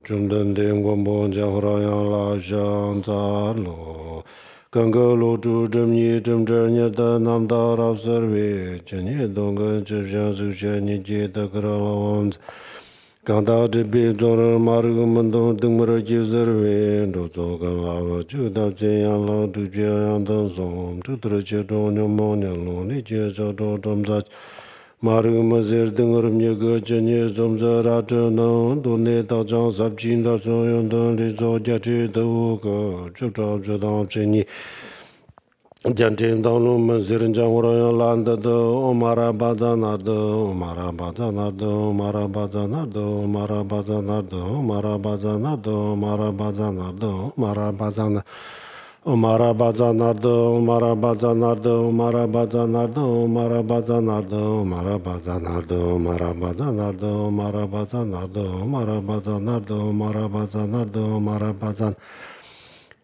中等电广播加呼啦央拉香扎罗，刚个罗珠正尼正正尼的南达拉塞维，正尼东个只想首先尼杰的克拉拉王子，刚到这边做了马路门东等么着就塞维，都做个拉瓦就到这样老都这样当松，就得这种牛毛牛龙的介绍着中在。Maru mazir dengar mnyega chanye zamza rata nang donne ta chang sab chin da so yon dan li zo jia chi da wu ka chup chao chu dang chi ni jan chen dang lu mazir jang wu yang lan da da omara ba za na da omara ba za na da omara ba za na da omara ba za na da omara ba za na da omara ba za na da omara ba za na Omara bazanardo, Omara bazanardo, Omara bazanardo, Omara bazanardo, Omara bazanardo, Omara bazanardo, Omara bazanardo, Omara bazanardo, Omara bazanardo, Omara bazan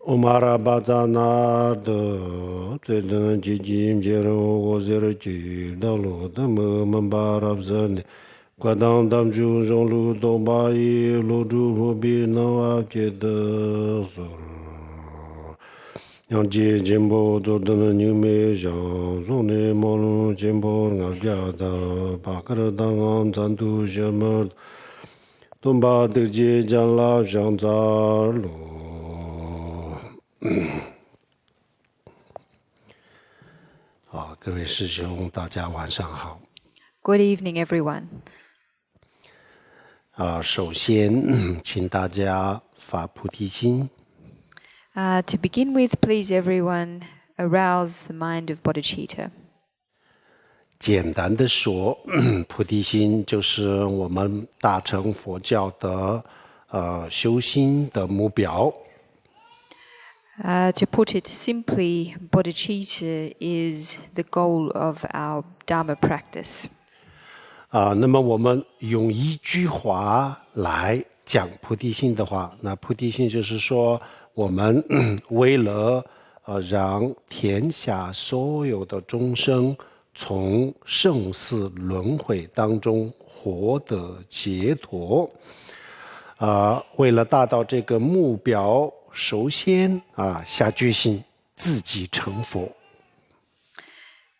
Omara bazanardo, Tsultrim jijim jero gozero ji dalu damu mambarav zani Guadang damju zhonglu dombai lodrö hobi nawa jeda zor yang jie jimbo zo de niu me zhang zong ne mo lu jimbo nga bia da ba ge dang an zan du je me dong ba de jie jiang la zhang za lu好，各位师兄，大家晚上好。Good evening, everyone. 首先，请大家发菩提心。To begin with, please everyone arouse the mind of bodhicitta. 简单的说，菩提心就是我们大乘佛教的修心的目标。To put it simply, bodhicitta is the goal of our Dharma practice. 那么我们用一句话来讲菩提心的话，那菩提心就是说，我们为了让天下所有的众生从生死轮回当中获得解脱，为了达到这个目标，首先下决心自己成佛。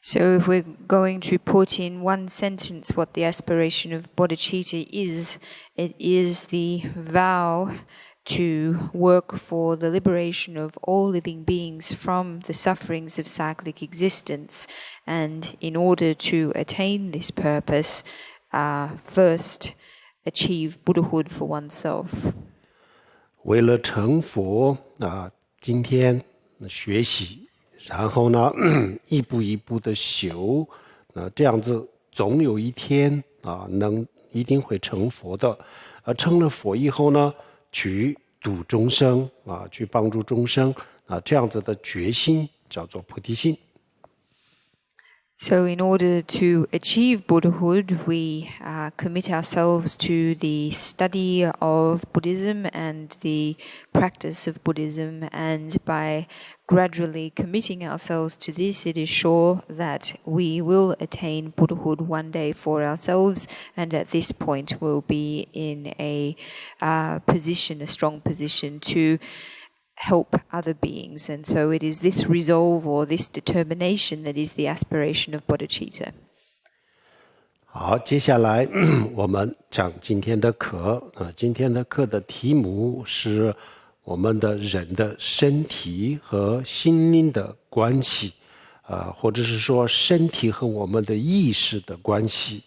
So if we're going to put in one sentence what the aspiration of bodhicitta is, it is the vow to work for the liberation of all living beings from the sufferings of cyclic existence. And in order to attain this purpose, first achieve Buddhahood for oneself. 为了成佛今天学习，然后呢一步一步的修，这样子总有一天一定会成佛的。成了佛以后呢，去度众生去帮助众生这样子的决心叫做菩提心。So in order to achieve Buddhahood, we commit ourselves to the study of Buddhism and the practice of Buddhism, and by gradually committing ourselves to this, it is sure that we will attain Buddhahood one day for ourselves, and at this point we'll be in a strong position to help other beings. And so it is this resolve or this determination that is the aspiration of bodhicitta. 好，接下来我们讲今天的课今天的课的题目是我们的人的身体和心灵的关系或者是说身体和我们的意识的关系。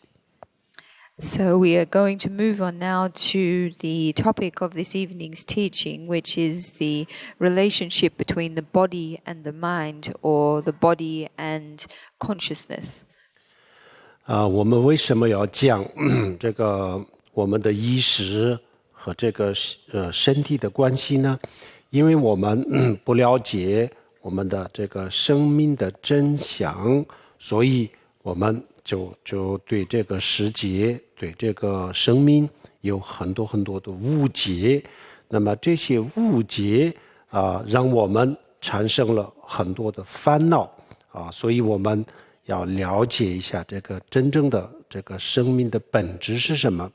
So we are going to move on now to the topic of this evening's teaching, which is the relationship between the body and the mind, or the body and consciousness. 我们为什么要讲这个我们的意识和这个身体的关系呢？因为我们不了解我们的这个生命的真相，所以我们就对这个世界，对这个生命有很多很多的误解。那么这些误解让我们产生了很多的烦恼所以我们要了解一下这个真正的这个生命的本质是什么。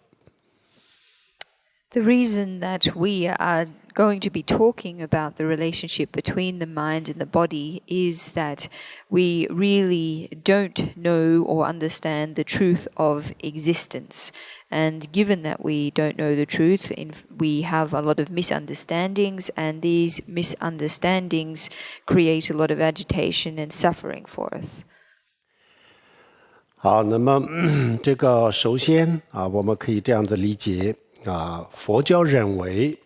The reason that we are going to be talking about the relationship between the mind and the body is that we really don't know or understand the truth of existence. And given that we don't know the truth, we have a lot of misunderstandings, and these misunderstandings create a lot of agitation and suffering for us. 好，那么这个首先我们可以这样子理解佛教认为，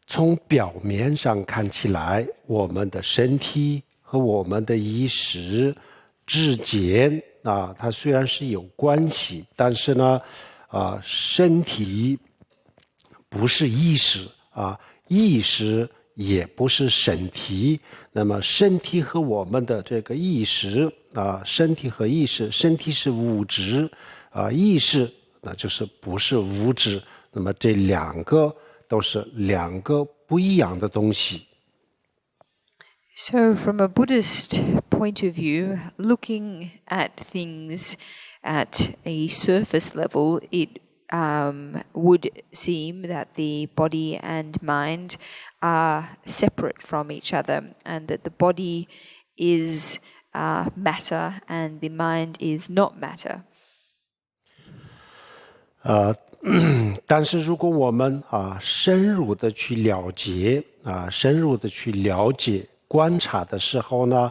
从表面上看起来，我们的身体和我们的意识之间它虽然是有关系，但是呢，身体不是意识意识也不是身体。那么身体和我们的这个意识身体和意识，身体是物质意识那就是不是物质。那么这两个都是两个不一样的东西。So from a Buddhist point of view, looking at things at a surface level, it would seem that the body and mind are separate from each other, and that the body is matter and the mind is not matter. 但是如果我们深入的去了解深入的去了解观察的时候呢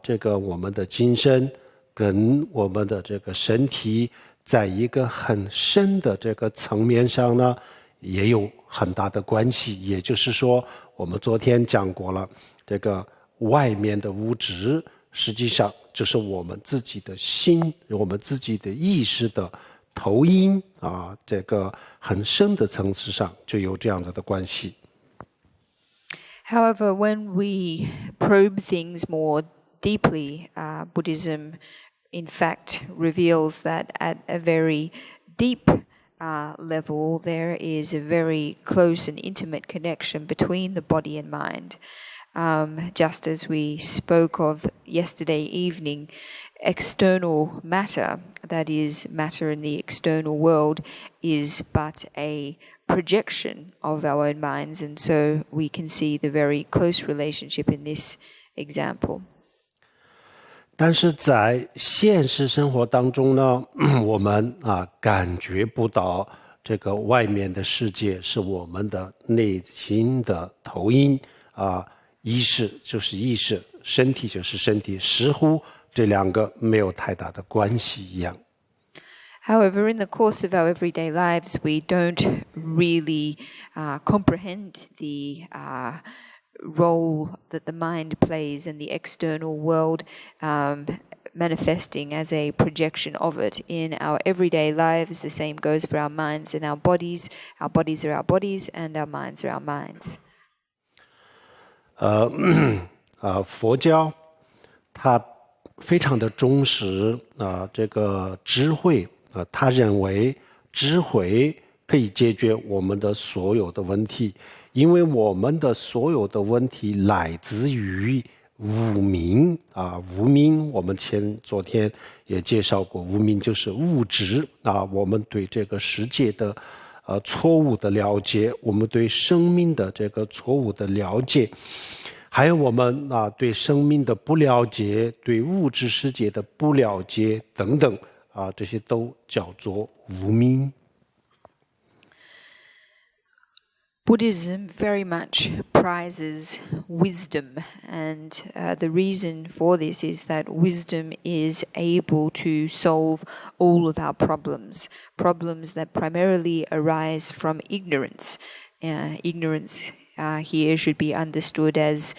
这个我们的精神跟我们的这个身体在一个很深的这个层面上呢也有很大的关系。也就是说，我们昨天讲过了，这个外面的物质实际上就是我们自己的心，我们自己的意识的投影这个很深的层次上就有这样子的关系。However, when we probe things more deeply, Buddhism in fact reveals that at a very deep level there is a very close and intimate connection between the body and mind. Just as we spoke of yesterday evening, external matter, that is, matter in the external world, is but a projection of our own minds, and so we can see the very close relationship in this example. 但是在现实生活当中呢，我们感觉不到这个外面的世界是我们的内心的投影意识就是意识，身体就是身体，似乎这两个没有太大的关系一样。However, in the course of our everyday lives, we don't really comprehend the role that the mind plays in the external world, manifesting as a projection of it in our everyday lives. The same goes for our minds and our bodies. Our bodies are our bodies, and our minds are our minds. 佛教它非常的重视这个智慧他认为智慧可以解决我们的所有的问题，因为我们的所有的问题来自于无明无明我们昨天也介绍过，无明就是物质我们对这个世界的错误的了解，我们对生命的这个错误的了解，还有我们对生命的不了解，对物质世界的不了解等等这些都叫做无明。Buddhism very much prizes wisdom, and the reason for this is that wisdom is able to solve all of our problems that primarily arise from ignorance. Ignorance here should be understood as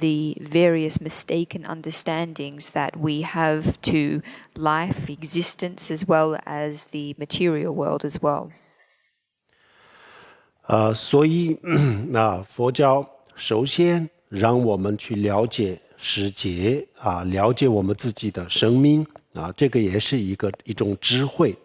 the various mistaken understandings that we have to life, existence, as well as the material world as well. 所以佛教首先让我们去了解世界了解我们自己的生命这个也是一种智慧。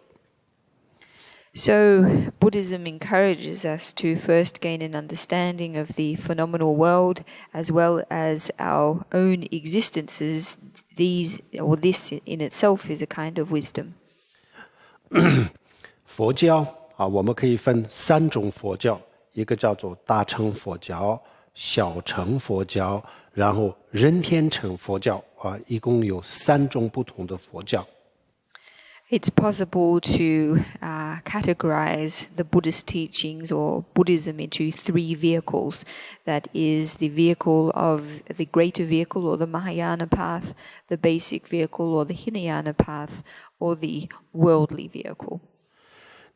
So Buddhism encourages us to first gain an understanding of the phenomenal world as well as our own existences. This in itself is a kind of wisdom. 佛教我们可以分3种佛教，一个叫做大乘佛教、小乘佛教，然后人天乘佛教一共有3种不同的佛教。It's possible to categorize the Buddhist teachings or Buddhism into 3 vehicles. That is the vehicle of the greater vehicle or the Mahayana path, the basic vehicle or the Hinayana path, or the worldly vehicle.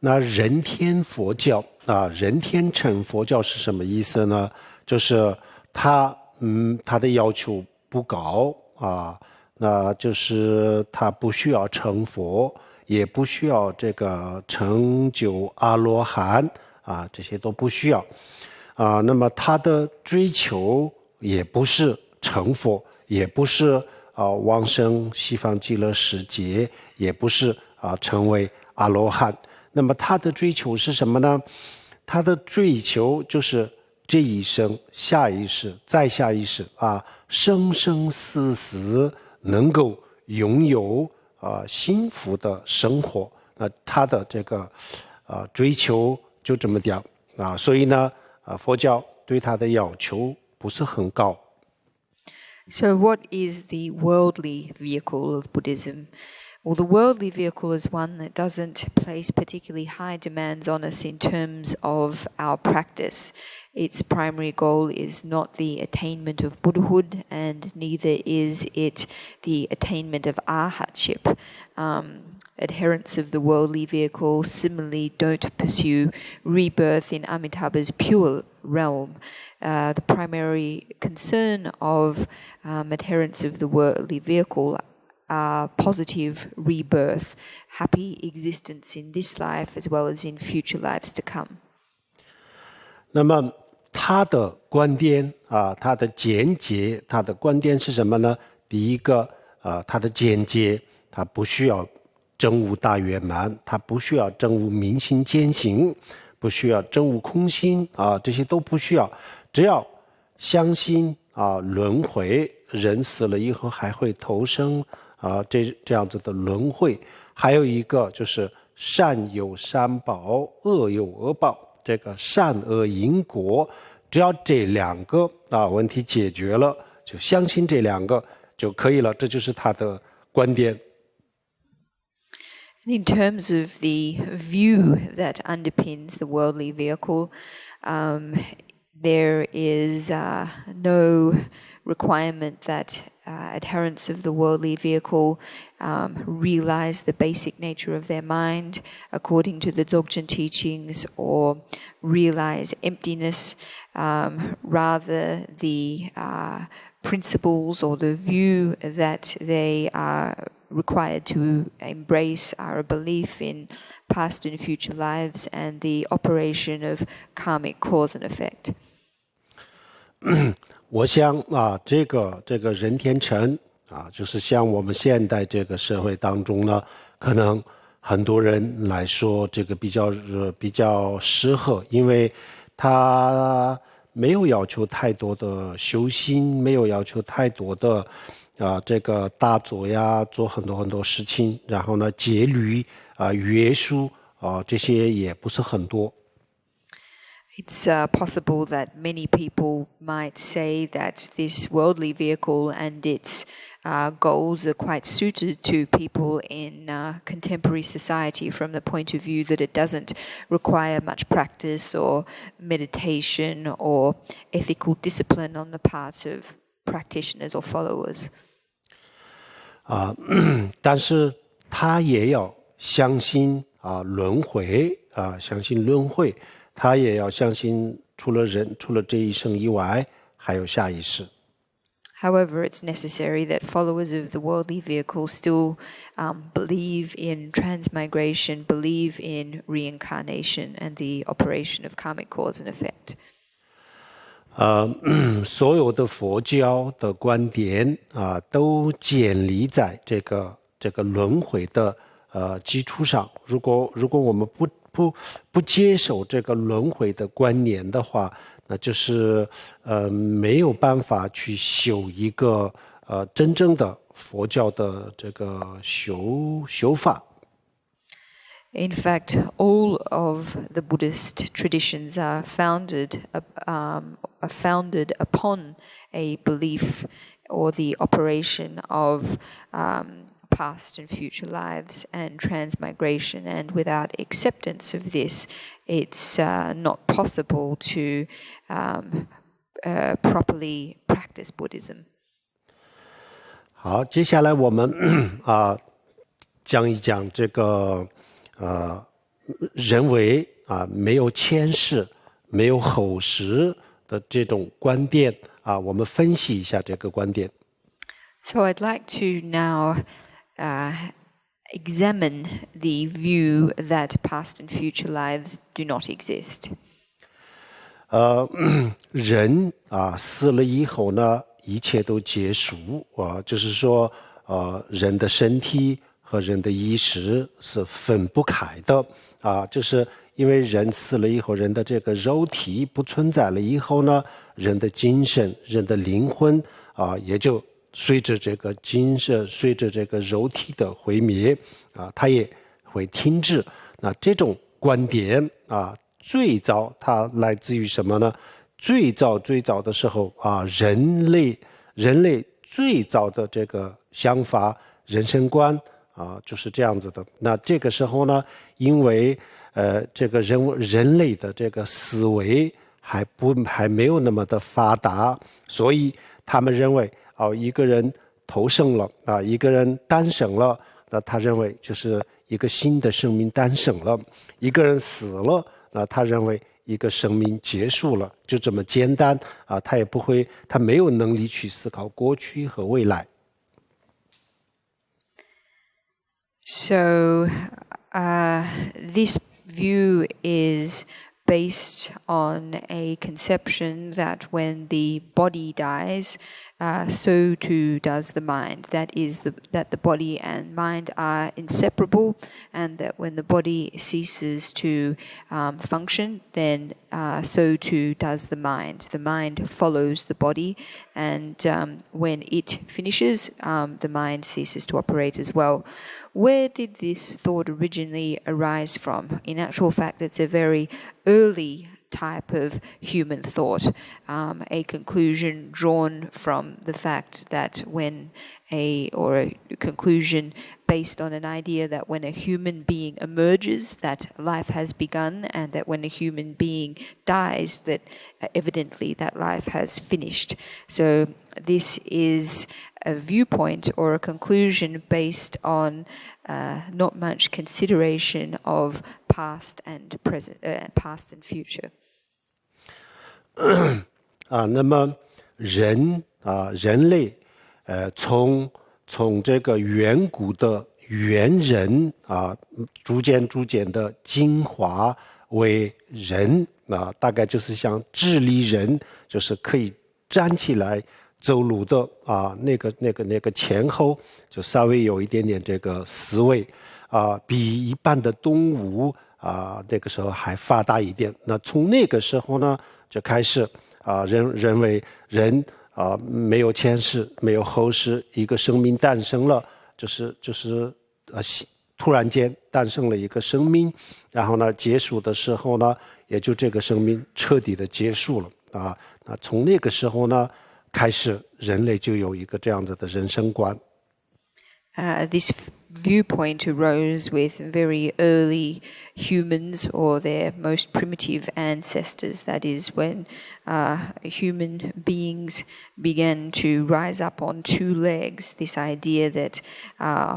那人天佛教人天乘佛教是什么意思呢？就是它的要求不高那就是它不需要成佛，也不需要这个成就阿罗汉这些都不需要那么它的追求也不是成佛，也不是往生西方极乐世界，也不是成为阿罗汉。那么他的追求是什么呢？他的追求就是这一生、下一世、再下一世生生死死能够拥有幸福的生活。那他的这个追求就这么点所以呢佛教对他的要求不是很高。So what is the worldly vehicle of Buddhism? Well, the worldly vehicle is one that doesn't place particularly high demands on us in terms of our practice. Its primary goal is not the attainment of Buddhahood, and neither is it the attainment of arhatship. Adherents of the worldly vehicle similarly don't pursue rebirth in Amitabha's pure realm. The primary concern of adherents of the worldly vehicle positive rebirth, happy existence in this life as well as in future lives to come. 那么他的观点他的见解，他的观点是什么呢？第一个他的见解，他不需要证悟大圆满，他不需要证悟明心见性，不需要证悟空性这些都不需要，只要相信轮回，人死了以后还会投生这样子的轮回。还有一个就是善有善报，恶有恶报，这个善恶因果，只要这2个问题解决了，就相信这2个就可以了，这就是他的观点。In terms of the view that underpins the worldly vehicle, there is no requirement that adherents of the worldly vehicle realize the basic nature of their mind according to the Dzogchen teachings or realize emptiness. Rather, the principles or the view that they are required to embrace are a belief in past and future lives and the operation of karmic cause and effect. 我想这个人天乘就是像我们现代这个社会当中呢，可能很多人来说这个比较适合，因为他没有要求太多的修心，没有要求太多的这个大作呀，做很多事情，然后呢戒律约束这些也不是很多。It's possible that many people might say that this worldly vehicle and its goals are quite suited to people in contemporary society from the point of view that it doesn't require much practice or meditation or ethical discipline on the part of practitioners or followers. 但是他也要相信轮回相信轮回，他也要相信除了这一生以外还有下一世。However, it's necessary that followers of the worldly vehicle still believe in transmigration, believe in reincarnation and the operation of karmic cause and effect. 所有的佛教的观点都建立在这个轮回的基础上。如果我们不接受这个轮回的观念的话，那就是没有办法去修一个真正的佛教的这个修法。In fact, all of the Buddhist traditions are founded upon a belief or the operation of past and future lives and transmigration. And without acceptance of this, it's not possible to properly practice Buddhism. 好，接下来我们讲一讲这个人为没有前世、没有后世的这种观点我们分析一下这个观点。So I'd like to now examine the view that past and future lives do not exist. 人死了以后呢，一切都结束就是说人的身体和人的意识是分不开的就是因为人死了以后，人的这个肉体不存在了以后呢，人的精神、人的灵魂也就随着这个精神、随着这个肉体的毁灭它也会停止。那这种观点最早它来自于什么呢？最早的时候人类最早的这个想法、人生观就是这样子的。那这个时候呢，因为这个人类的这个思维还没有那么的发达，所以他们认为一个人投生了一个人诞生了，那他认为就是一个新的生命诞生了；一个人死了，那他认为一个生命结束了，就这么简单他没有能力去思考过去和未来。So this view is based on a conception that when the body dies, so too does the mind. That is, that the body and mind are inseparable, and that when the body ceases to function, then so too does the mind. The mind follows the body, and when it finishes, the mind ceases to operate as well. Where did this thought originally arise from? In actual fact, it's a very early type of human thought, a conclusion drawn from the fact that when a conclusion based on an idea that when a human being emerges, that life has begun, and that when a human being dies, that evidently that life has finished. So this is a viewpoint or a conclusion based on not much consideration of past and present, past and future. 那么人类从这个远古的猿人逐渐的进化为人大概就是像智力人，就是可以站起来走路的那个前后就稍微有一点点这个思维比一般的动物那个时候还发达一点。那从那个时候呢，就开始认为人没有前世，没有后世，一个生命诞生了，就是突然间诞生了一个生命，然后呢结束的时候呢，也就这个生命彻底的结束了那从那个时候呢开始，人类就有一个这样子的人生观。This viewpoint arose with very early humans or their most primitive ancestors. That is, when human beings began to rise up on two legs. This idea that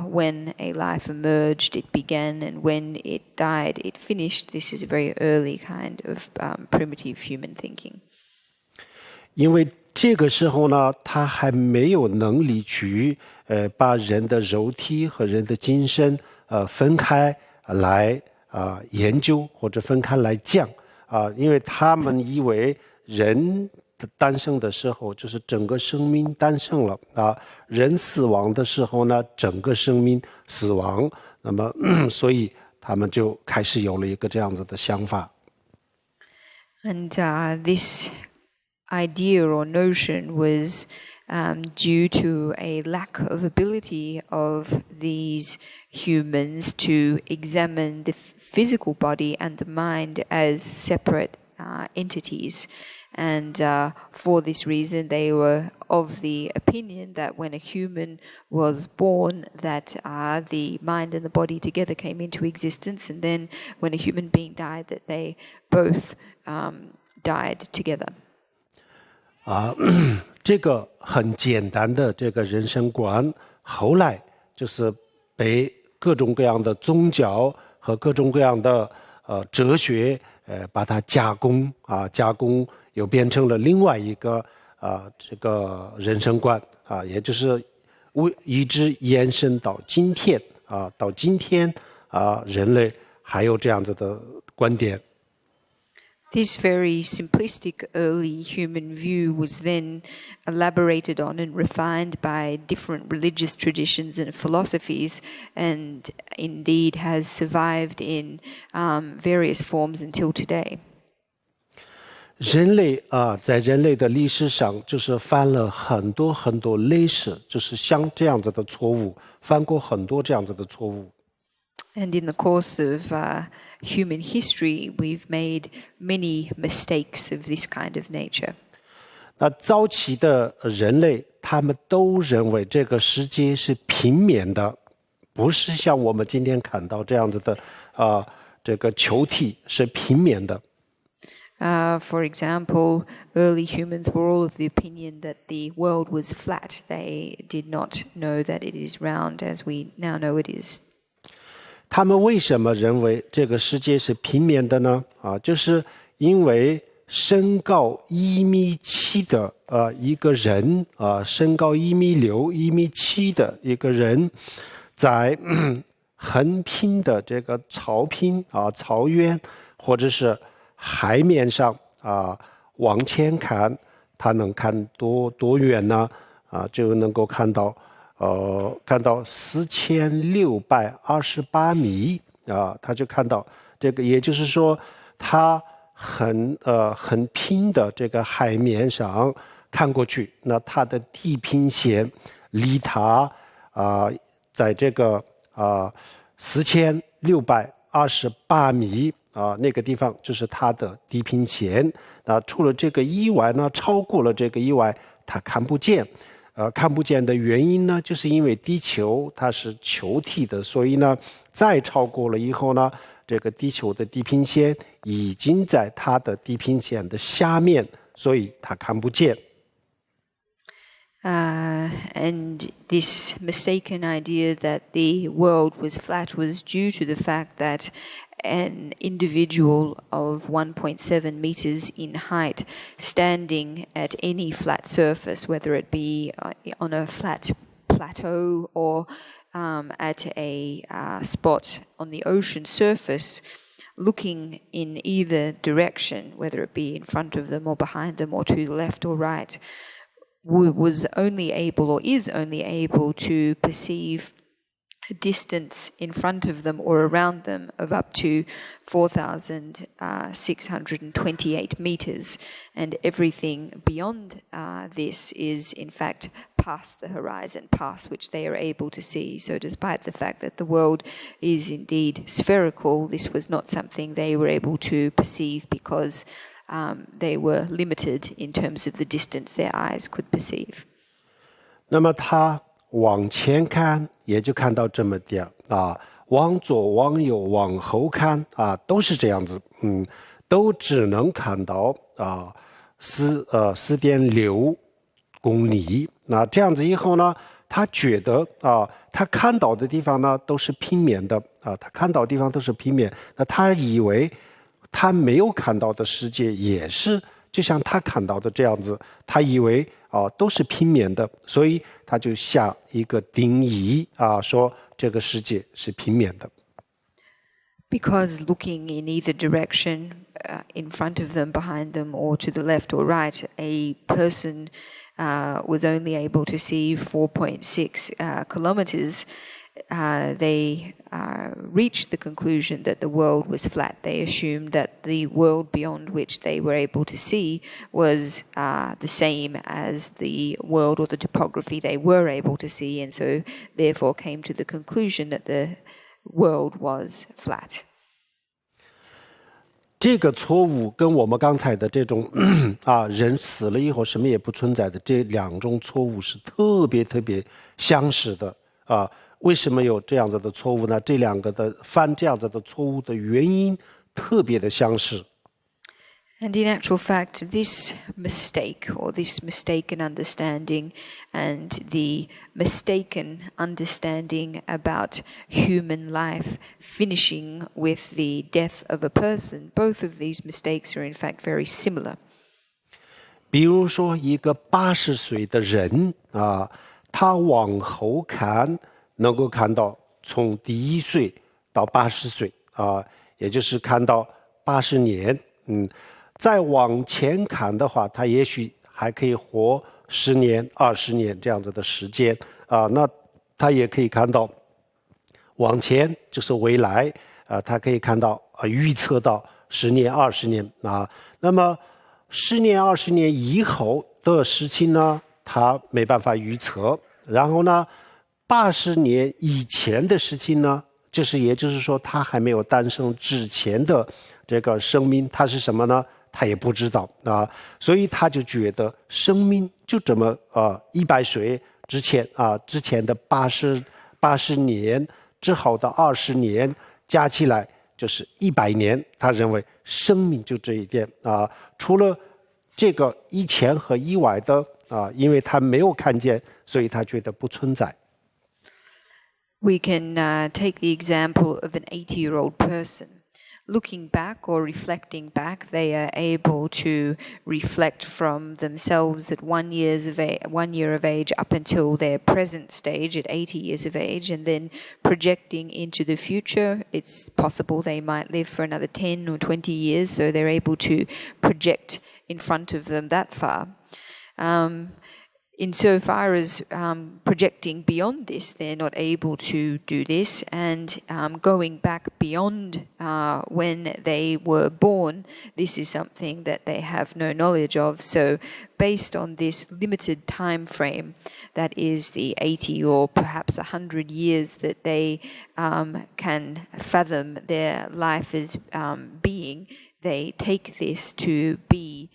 when a life emerged, it began, and when it died, it finished. This is a very early kind of primitive human thinking. 因为这个时候呢，他还没有能力去把人的肉体和人的精神分开来研究或者分开来讲因为他们以为人的诞生的时候就是整个生命诞生了人死亡的时候呢，整个生命死亡，那么所以他们就开始有了一个这样子的想法。And this idea or notion was due to a lack of ability of these humans to examine the physical body and the mind as separate entities. And for this reason, they were of the opinion that when a human was born, that the mind and the body together came into existence, and then when a human being died, that they both died together. 这个很简单的这个人生观，后来就是被各种各样的宗教和各种各样的哲学把它加工又变成了另外一个这个人生观也就是一直延伸到今天人类还有这样子的观点。This very simplistic early human view was then elaborated on and refined by different religious traditions and philosophies, and indeed has survived in various forms until today. 人类在人类的历史上就是犯了很多很多类似，就是像这样子的错误，犯过很多这样子的错误。And in the course of human history, we've made many mistakes of this kind of nature. 那早期的人类，他们都认为这个世界是平面的，不是像我们今天看到这样子的这个球体是平面的。For example, early humans were all of the opinion that the world was flat. They did not know that it is round as we now know it is. 他们为什么认为这个世界是平面的呢？就是因为身高1.7米的一个人身高1.6米、1.7米的一个人，在横平的这个草原或者是海面上往前看，他能看多远呢？就能够看到4628米他就看到这个，也就是说，他很平的这个海面上看过去，那它的地平线离他在这个4628米那个地方就是它的地平线。那除了这个以外呢，超过了这个以外，它看不见。看不见的原因呢，就是因为地球它是球体的，所以呢，再超过了以后呢，这个地球的地平线已经在它的地平线的下面，所以它看不见。And this mistaken idea that the world was flat was due to the fact that an individual of 1.7 meters in height standing at any flat surface, whether it be on a flat plateau or at a spot on the ocean surface, looking in either direction, whether it be in front of them or behind them or to the left or right, was only able or is only able to perceive a distance in front of them or around them of up to 4,628 meters, and everything beyond this is in fact past the horizon, past which they are able to see. So despite the fact that the world is indeed spherical, this was not something they were able to perceive because they were limited in terms of the distance their eyes could perceive. 那么他往前看也就看到这么点往左往右往后看都是这样子都只能看到4.6公里。那这样子以后呢，他觉得他看到的地方呢都是平面的他看到的地方都是平面，那他以为他没有看到的世界也是就像他看到的这样子，他以为都是平面的，所以他就下一个定义说这个世界是平面的。Because looking in either direction, in front of them, behind them, or to the left or right, a person was only able to see 4.6 kilometers. they reached the conclusion that the world was flat. They assumed that the world beyond which they were able to see was the same as the world or the topography they were able to see, and so therefore came to the conclusion that the world was flat. 这个错误跟我们刚才的这种人死了以后什么也不存在的这两种错误是特别特别相似的为什么有这样子的错误呢？这两个的犯这样子的错误的原因特别的相似。And in actual fact, this mistake or this mistaken understanding and the mistaken understanding about human life finishing with the death of a person, both of these mistakes are in fact very similar. 比如说一个80岁的人他往后看能够看到从第1岁到80岁也就是看到80年再往前看的话，他也许还可以活10年、20年这样子的时间那他也可以看到往前就是未来他可以看到预测到10年、20年那么10年、20年以后的事情呢，他没办法预测。然后呢，80年以前的事情呢，也就是说他还没有诞生之前的这个生命，它是什么呢？他也不知道所以他就觉得生命就这么100岁之前的80年之后的20年加起来就是100年，他认为生命就这一点除了这个以前和以外的因为他没有看见，所以他觉得不存在。We can take the example of an 80-year-old person. Looking back or reflecting back, they are able to reflect from themselves at 1 year of age up until their present stage at 80 years of age, and then projecting into the future. It's possible they might live for another 10 or 20 years, so they're able to project in front of them that far. Insofar as projecting beyond this, they're not able to do this, and going back beyond when they were born, this is something that they have no knowledge of. So based on this limited time frame, that is the 80 or perhaps 100 years that they can fathom their life as being, they take this to be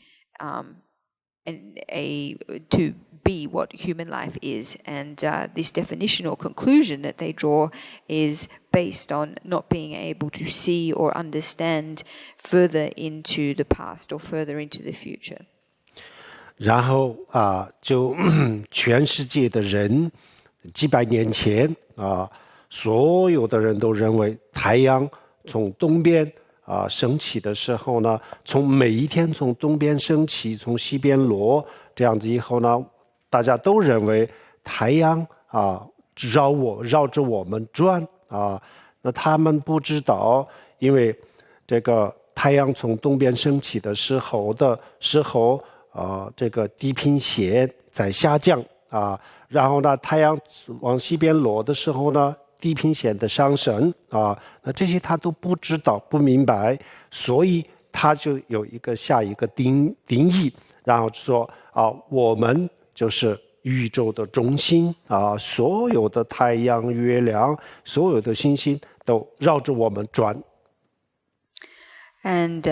what human life is, and this definition or conclusion that they draw is based on not being able to see or understand further into the past or further into the future. 然后就全世界的人几百年前所有的人都认为太阳从东边升起的时候呢，每一天从东边升起，从西边落，这样子以后呢，大家都认为太阳绕着我们转那他们不知道，因为这个太阳从东边升起的时候这个地平线在下降然后呢，太阳往西边落的时候呢，地平线的上升那这些他都不知道不明白，所以他就有下一个定义，然后说我们就是宇宙的中心所有的太阳、月亮、所有的星星都绕着我们转。And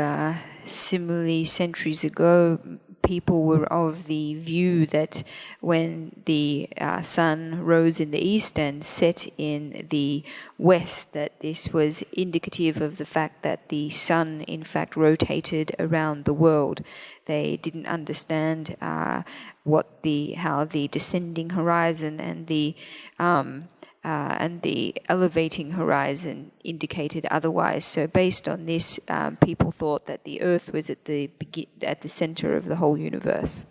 similarly, centuries ago, people were of the view that when the sun rose in the east and set in the west, that this was indicative of the fact that the sun, in fact, rotated around the world. They didn't understand how the descending horizon and the elevating horizon indicated otherwise. So based on this, people thought that the Earth was at the center of the whole universe.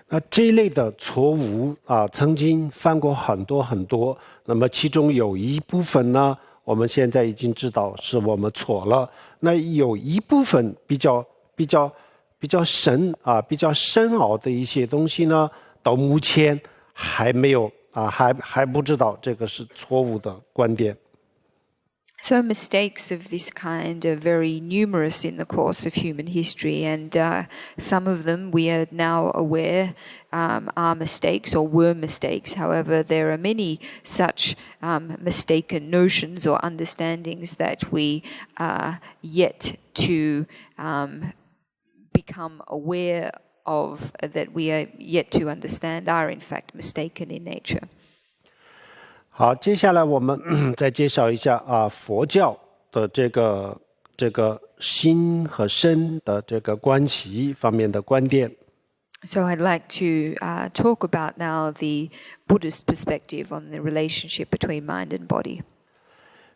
那这一类的错误曾经犯过很多，那么其中有一部分呢，我们现在已经知道是我们错了。那有一部分比较深比较深奥的一些东西呢，到目前还没有还不知道这个是错误的观点。So mistakes of this kind are very numerous in the course of human history, and some of them we are now aware are mistakes or were mistakes. However, there are many such mistaken notions or understandings that we are yet to become aware of, that we are yet to understand are in fact mistaken in nature. 好，接下来我们再介绍一下佛教的这个心和身的这个关系方面的观点。So I'd like to talk about now the Buddhist perspective on the relationship between mind and body.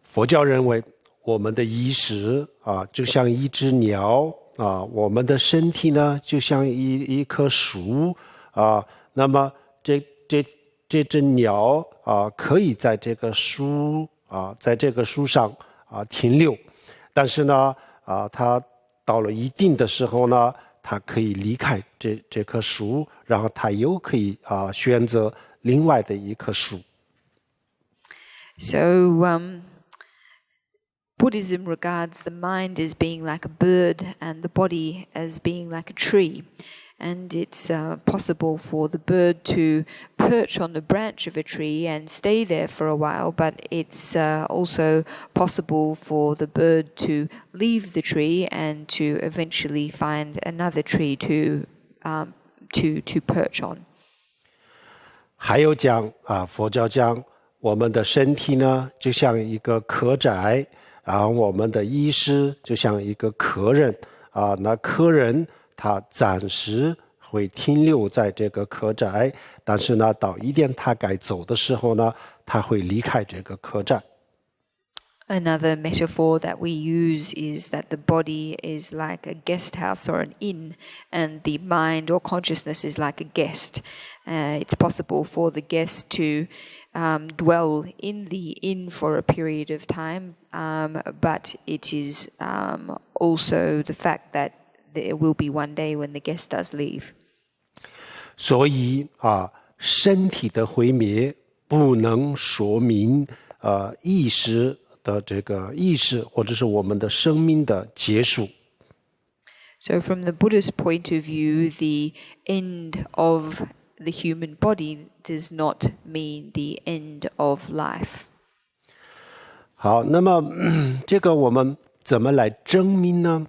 佛教认为，我们的意识就像一只鸟我们的身体呢就像一棵树那么这只鸟可以在这个树上停留，但是呢它到了一定的时候呢，它可以离开这棵树，然后它又可以选择另外的一棵树。So Buddhism regards the mind as being like a bird and the body as being like a tree. And it's possible for the bird to perch on the branch of a tree and stay there for a while, but it's also possible for the bird to leave the tree and to eventually find another tree to perch on. 还有讲佛教讲我们的身体呢就像一个客宅，然后我们的意识就像一个客人那客人他暂时会停留在这个客宅，但是呢到一点他该走的时候呢，他会离开这个客宅。Another metaphor that we use is that the body is like a guest house or an inn, and the mind or consciousness is like a guest. It's possible for the guest to dwell in the inn for a period of time, but it is also the fact that there will be one day when the guest does leave. 所以身体的毁灭不能说明意识的这个意识或者是我们的生命的结束。So from the Buddhist point of view, the end of the human body does not mean the end of life. 好，那么这个我们怎么来证明呢？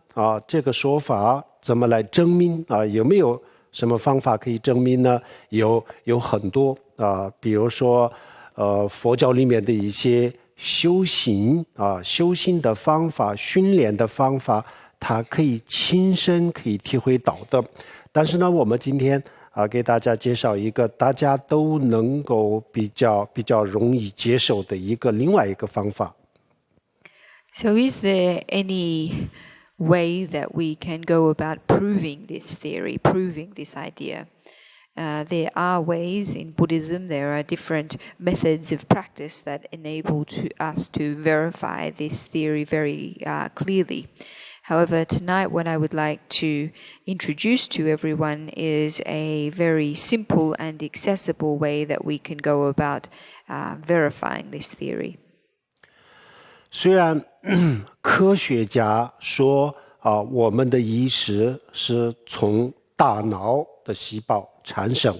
这个说法怎么来证明有没有什么方法可以证明呢？有很多比如说佛教里面的一些修行的方法、训练的方法，它可以亲身可以体会到的。但是呢，我们今天给大家介绍一个大家都能够比较容易接受的另外一个方法。So is there any way that we can go about proving this theory, proving this idea? There are ways in Buddhism, there are different methods of practice that enable us to verify this theory very clearly. However, tonight what I would like to introduce to everyone is a very simple and accessible way that we can go about verifying this theory. 虽然科学家说我们的意识是从大脑的细胞产生。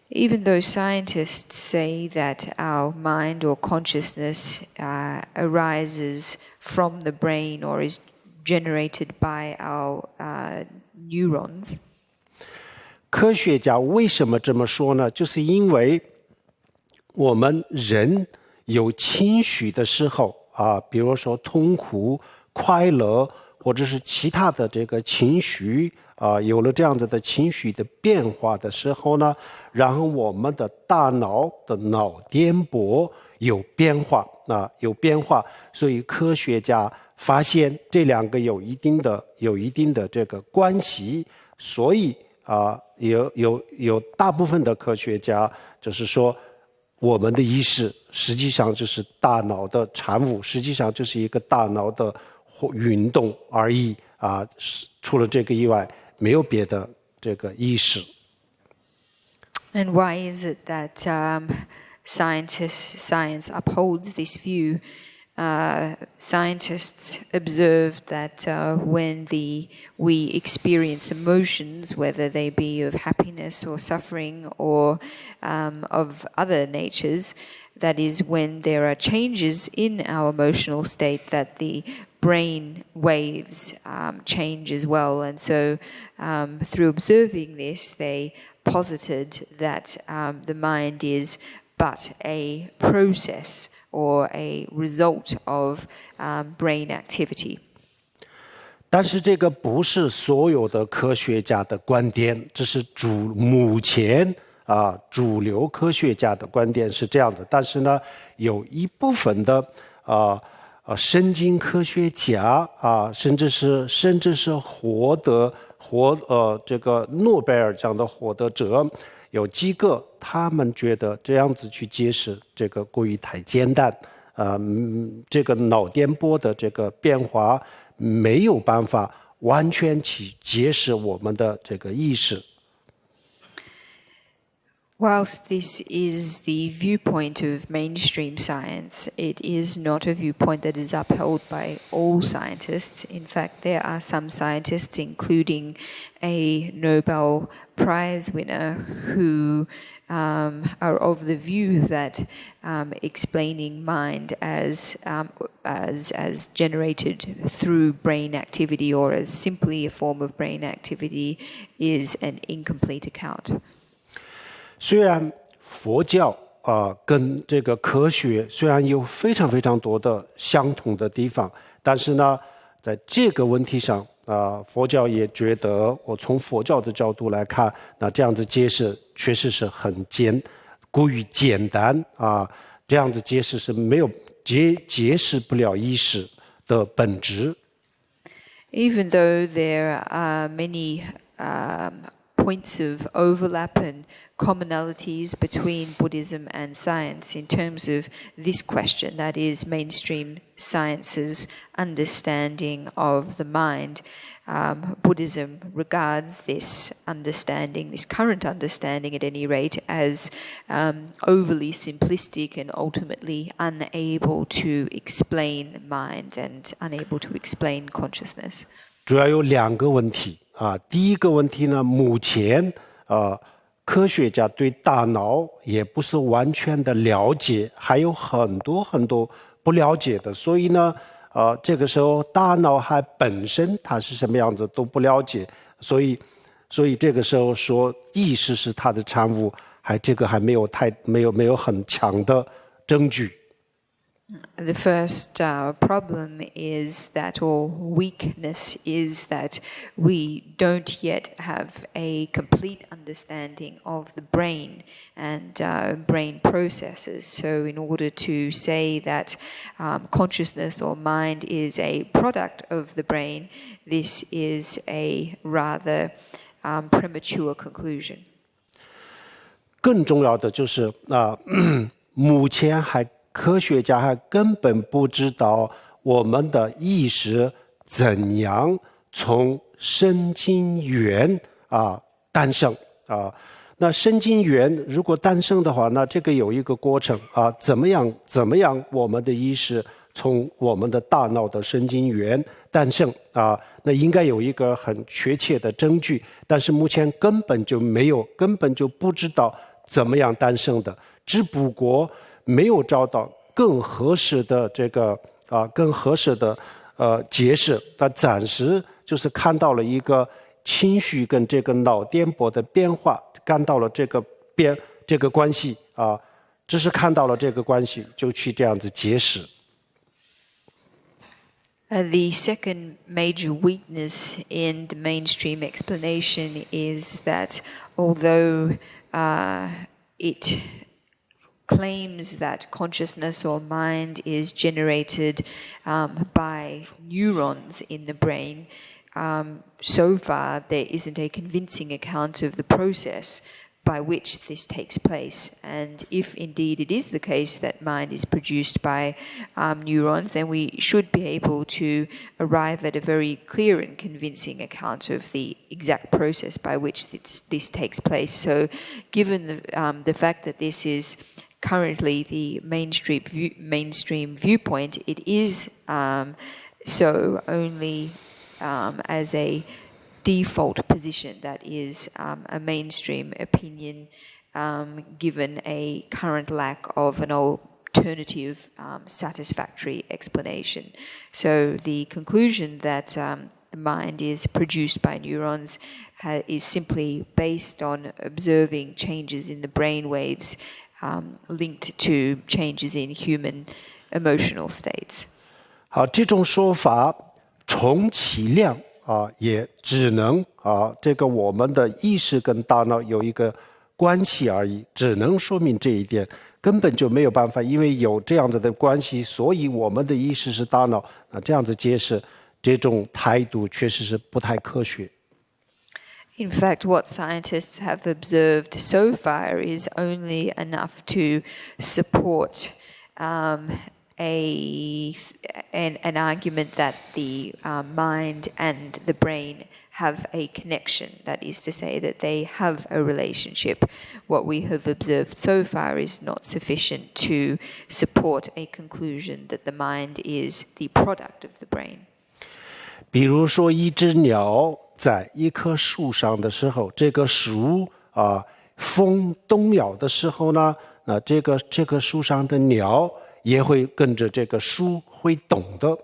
Even though scientists say that our mind or consciousness arises from the brain or is generated by our neurons. 科学家为什么这么说呢？就是因为我们人有情绪的时候比如说痛苦、快乐或者是其他的这个情绪有了这样子的情绪的变化的时候呢，然后我们的大脑的脑电波有变化所以科学家发现这两个有一定的这个关系，所以有大部分的科学家就是说我们的意识实际上就是大脑的产物，实际上就是一个大脑的运动而已除了这个以外没有别的这个意识。And why is it that science upholds this view? Scientists observe that when we experience emotions, whether they be of happiness or suffering or of other natures, that is when there are changes in our emotional state, that the brain waves change as well. And so through observing this, they posited that the mind is but a process or a result of brain activity. 但是这个不是所有的科学家的观点，这是目前主流科学家的观点是这样的。但是呢，有一部分的神经科学家甚至是这个诺贝尔奖的获得者。有几个，他们觉得这样子去解释这个过于太简单，这个脑电波的这个变化没有办法完全去解释我们的这个意识。Whilst this is the viewpoint of mainstream science, it is not a viewpoint that is upheld by all scientists. In fact, there are some scientists, including a Nobel Prize winner, who are of the view that explaining mind as generated through brain activity or as simply a form of brain activity is an incomplete account. 虽然佛教跟这个科学虽然有非常非常多的相同的地方，但是呢，在这个问题上佛教也觉得，我从佛教的角度来看，那这样子解释确实是过于简单这样子解释是没有解释不了意识的本质。Even though there are many points of overlap and commonalities between Buddhism and science in terms of this question, that is mainstream science's understanding of the mind, Buddhism regards this understanding, this current understanding at any rate, as overly simplistic and ultimately unable to explain mind and unable to explain consciousness. 主要有两个问题第一个问题呢，目前科学家对大脑也不是完全的了解，还有很多很多不了解的，所以呢这个时候大脑还本身它是什么样子都不了解，所以这个时候说意识是它的产物，这个还没有很强的证据。The first problem is that, or weakness is that we don't yet have a complete understanding of the brain and brain processes. So in order to say that consciousness or mind is a product of the brain, this is a rather premature conclusion. 更重要的就是目前科学家还根本不知道我们的意识怎样从神经元诞生那神经元如果诞生的话，那这个有一个过程怎么样我们的意识从我们的大脑的神经元诞生那应该有一个很确切的证据，但是目前根本就不知道怎么样诞生的，只不过没有找到更合适的解释，但暂时就是看到了一个情绪跟这个脑电波的变化，看到了这个关系只是看到了这个关系就去这样子解释。The second major weakness in the mainstream explanation is that although it claims that consciousness or mind is generated by neurons in the brain, so far there isn't a convincing account of the process. by which this takes place. And if indeed it is the case that mind is produced by neurons, then we should be able to arrive at a very clear and convincing account of the exact process by which this takes place. So given the fact that this is currently the mainstream viewpoint, it is so only as a default position that is a mainstream opinion given a current lack of an alternative satisfactory explanation. So the conclusion that the mind is produced by neurons is simply based on observing changes in the brain waves linked to changes in human emotional states. 好，这种说法充其量也只能这个我们的意识跟大脑有一个关系而已，只能说明这一点，根本就没有办法，因为有这样子的关系，所以我们的意识是大脑。那这样子解释，这种态度确实是不太科学。In fact, what scientists have observed so far is only enough to support an argument that the mind and the brain have a connection. That is to say that they have a relationship. What we have observed so far is not sufficient to support a conclusion that the mind is the product of the brain. 比如说一只鸟在一棵树上的时候，这个树风动摇的时候呢，那这棵树上的鸟也会跟着这个树会动的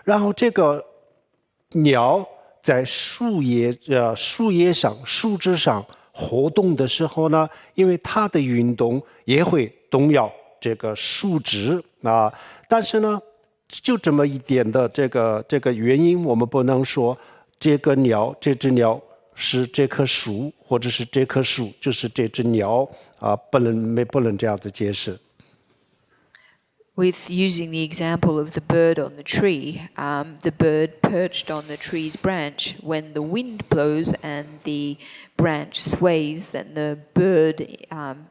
然后这个鸟在树叶上、树枝上活动的时候呢，因为它的运动也会动摇这个树枝但是呢，就这么一点的这个原因，我们不能说这只鸟是这棵树，或者是这棵树就是这只鸟不能这样子解释。With using the example of the bird on the tree, the bird perched on the tree's branch. When the wind blows and the branch sways, then the bird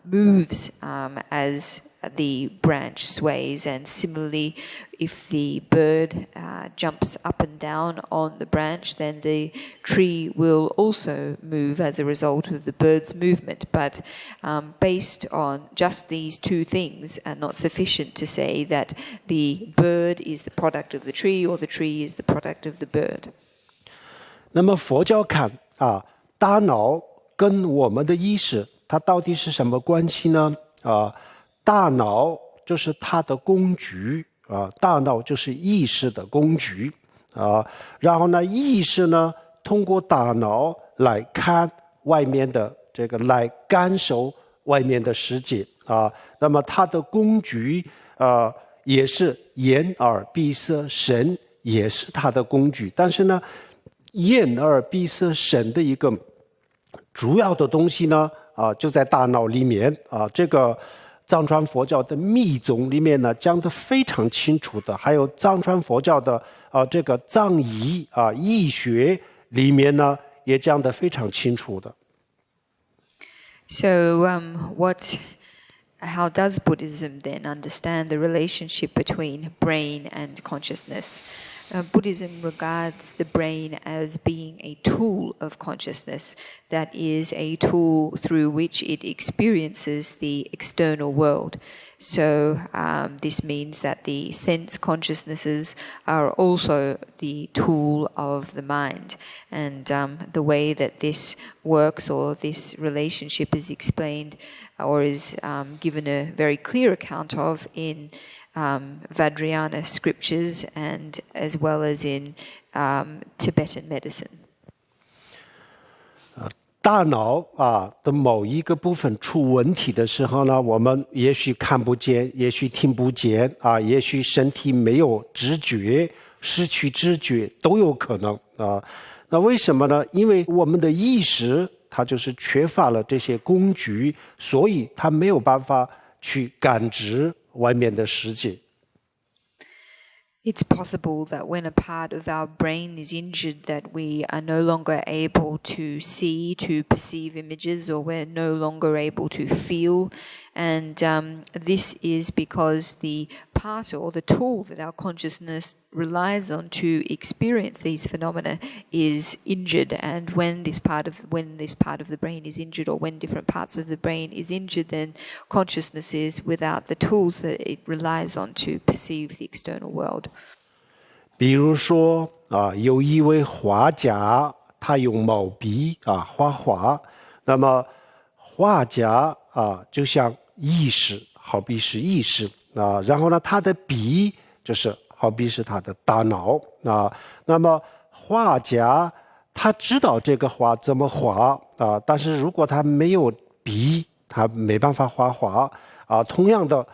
moves as the branch sways. And similarly, if the bird jumps up and down on the branch, then the tree will also move as a result of the bird's movement. But based on just these two things, are not sufficient to say that the bird is the product of the tree or the tree is the product of the bird. 那么佛教看大脑跟我们的意识，它到底是什么关系呢？大脑就是它的工具大脑就是意识的工具然后呢，意识呢通过大脑来看外面的来感受外面的世界那么它的工具也是眼耳鼻舌身，也是它的工具。但是呢，眼耳鼻舌身的一个主要的东西呢就在大脑里面这个藏传佛教的密宗里面呢讲得非常清楚的，还有藏传佛教的这个藏医医学里面呢也讲得非常清楚的。So how does Buddhism then understand the relationship between brain and consciousness? Buddhism regards the brain as being a tool of consciousness, that is, a tool through which it experiences the external world. So this means that the sense consciousnesses are also the tool of the mind. And the way that this works, or this relationship, is explained or is given a very clear account of in Vajrayana scriptures and as well as in Tibetan medicine. 大脑的某一个部分出问题的时候呢，我们也许看不见，也许听不见也许身体没有知觉，失去知觉都有可能那为什么呢？因为我们的意识它就是缺乏了这些工具，所以它没有办法去感知外面的世界。It's possible that when a part of our brain is injured, that we are no longer able to see, to perceive images, or we're no longer able to feel. And this is because the part or the tool that our consciousness relies on to experience these phenomena is injured. And when this part of the brain is injured, or when different parts of the brain is injured, then consciousness is without the tools that it relies on to perceive the external world. 比如说有一位画家，他用毛笔画画，那么画家就像意识，好比是意识然后呢，他的笔就是好比是他的大脑那么画家他知道这个画怎么画但是如果他没有笔，他没办法画画同样的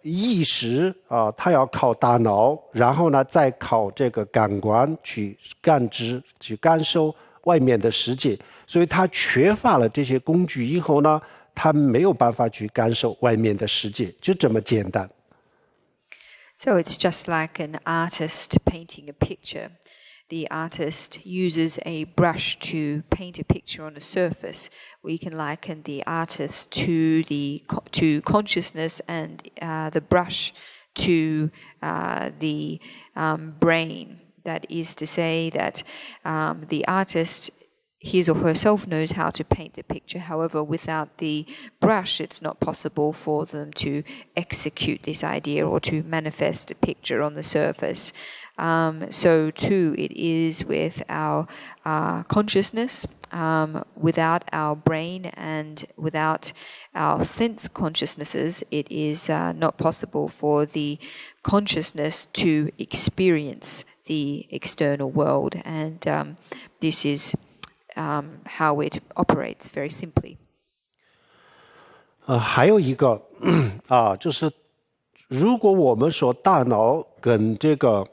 意识他要靠大脑，然后呢再靠这个感官去感知、去感受外面的世界，所以他缺乏了这些工具以后呢，他没有办法去感受外面的世界，就这么简单。So it's just like an artist painting a picture. The artist uses a brush to paint a picture on a surface. We can liken the artist to consciousness, and the brush to the brain. That is to say that the artist, his or herself, knows how to paint the picture. However, without the brush, it's not possible for them to execute this idea or to manifest a picture on the surface. So too it is with our consciousness. Without our brain and without our sense consciousnesses, it is not possible for the consciousness to experience the external world. And this is how it operates very simply. 还有一个就是如果我们说大脑跟这个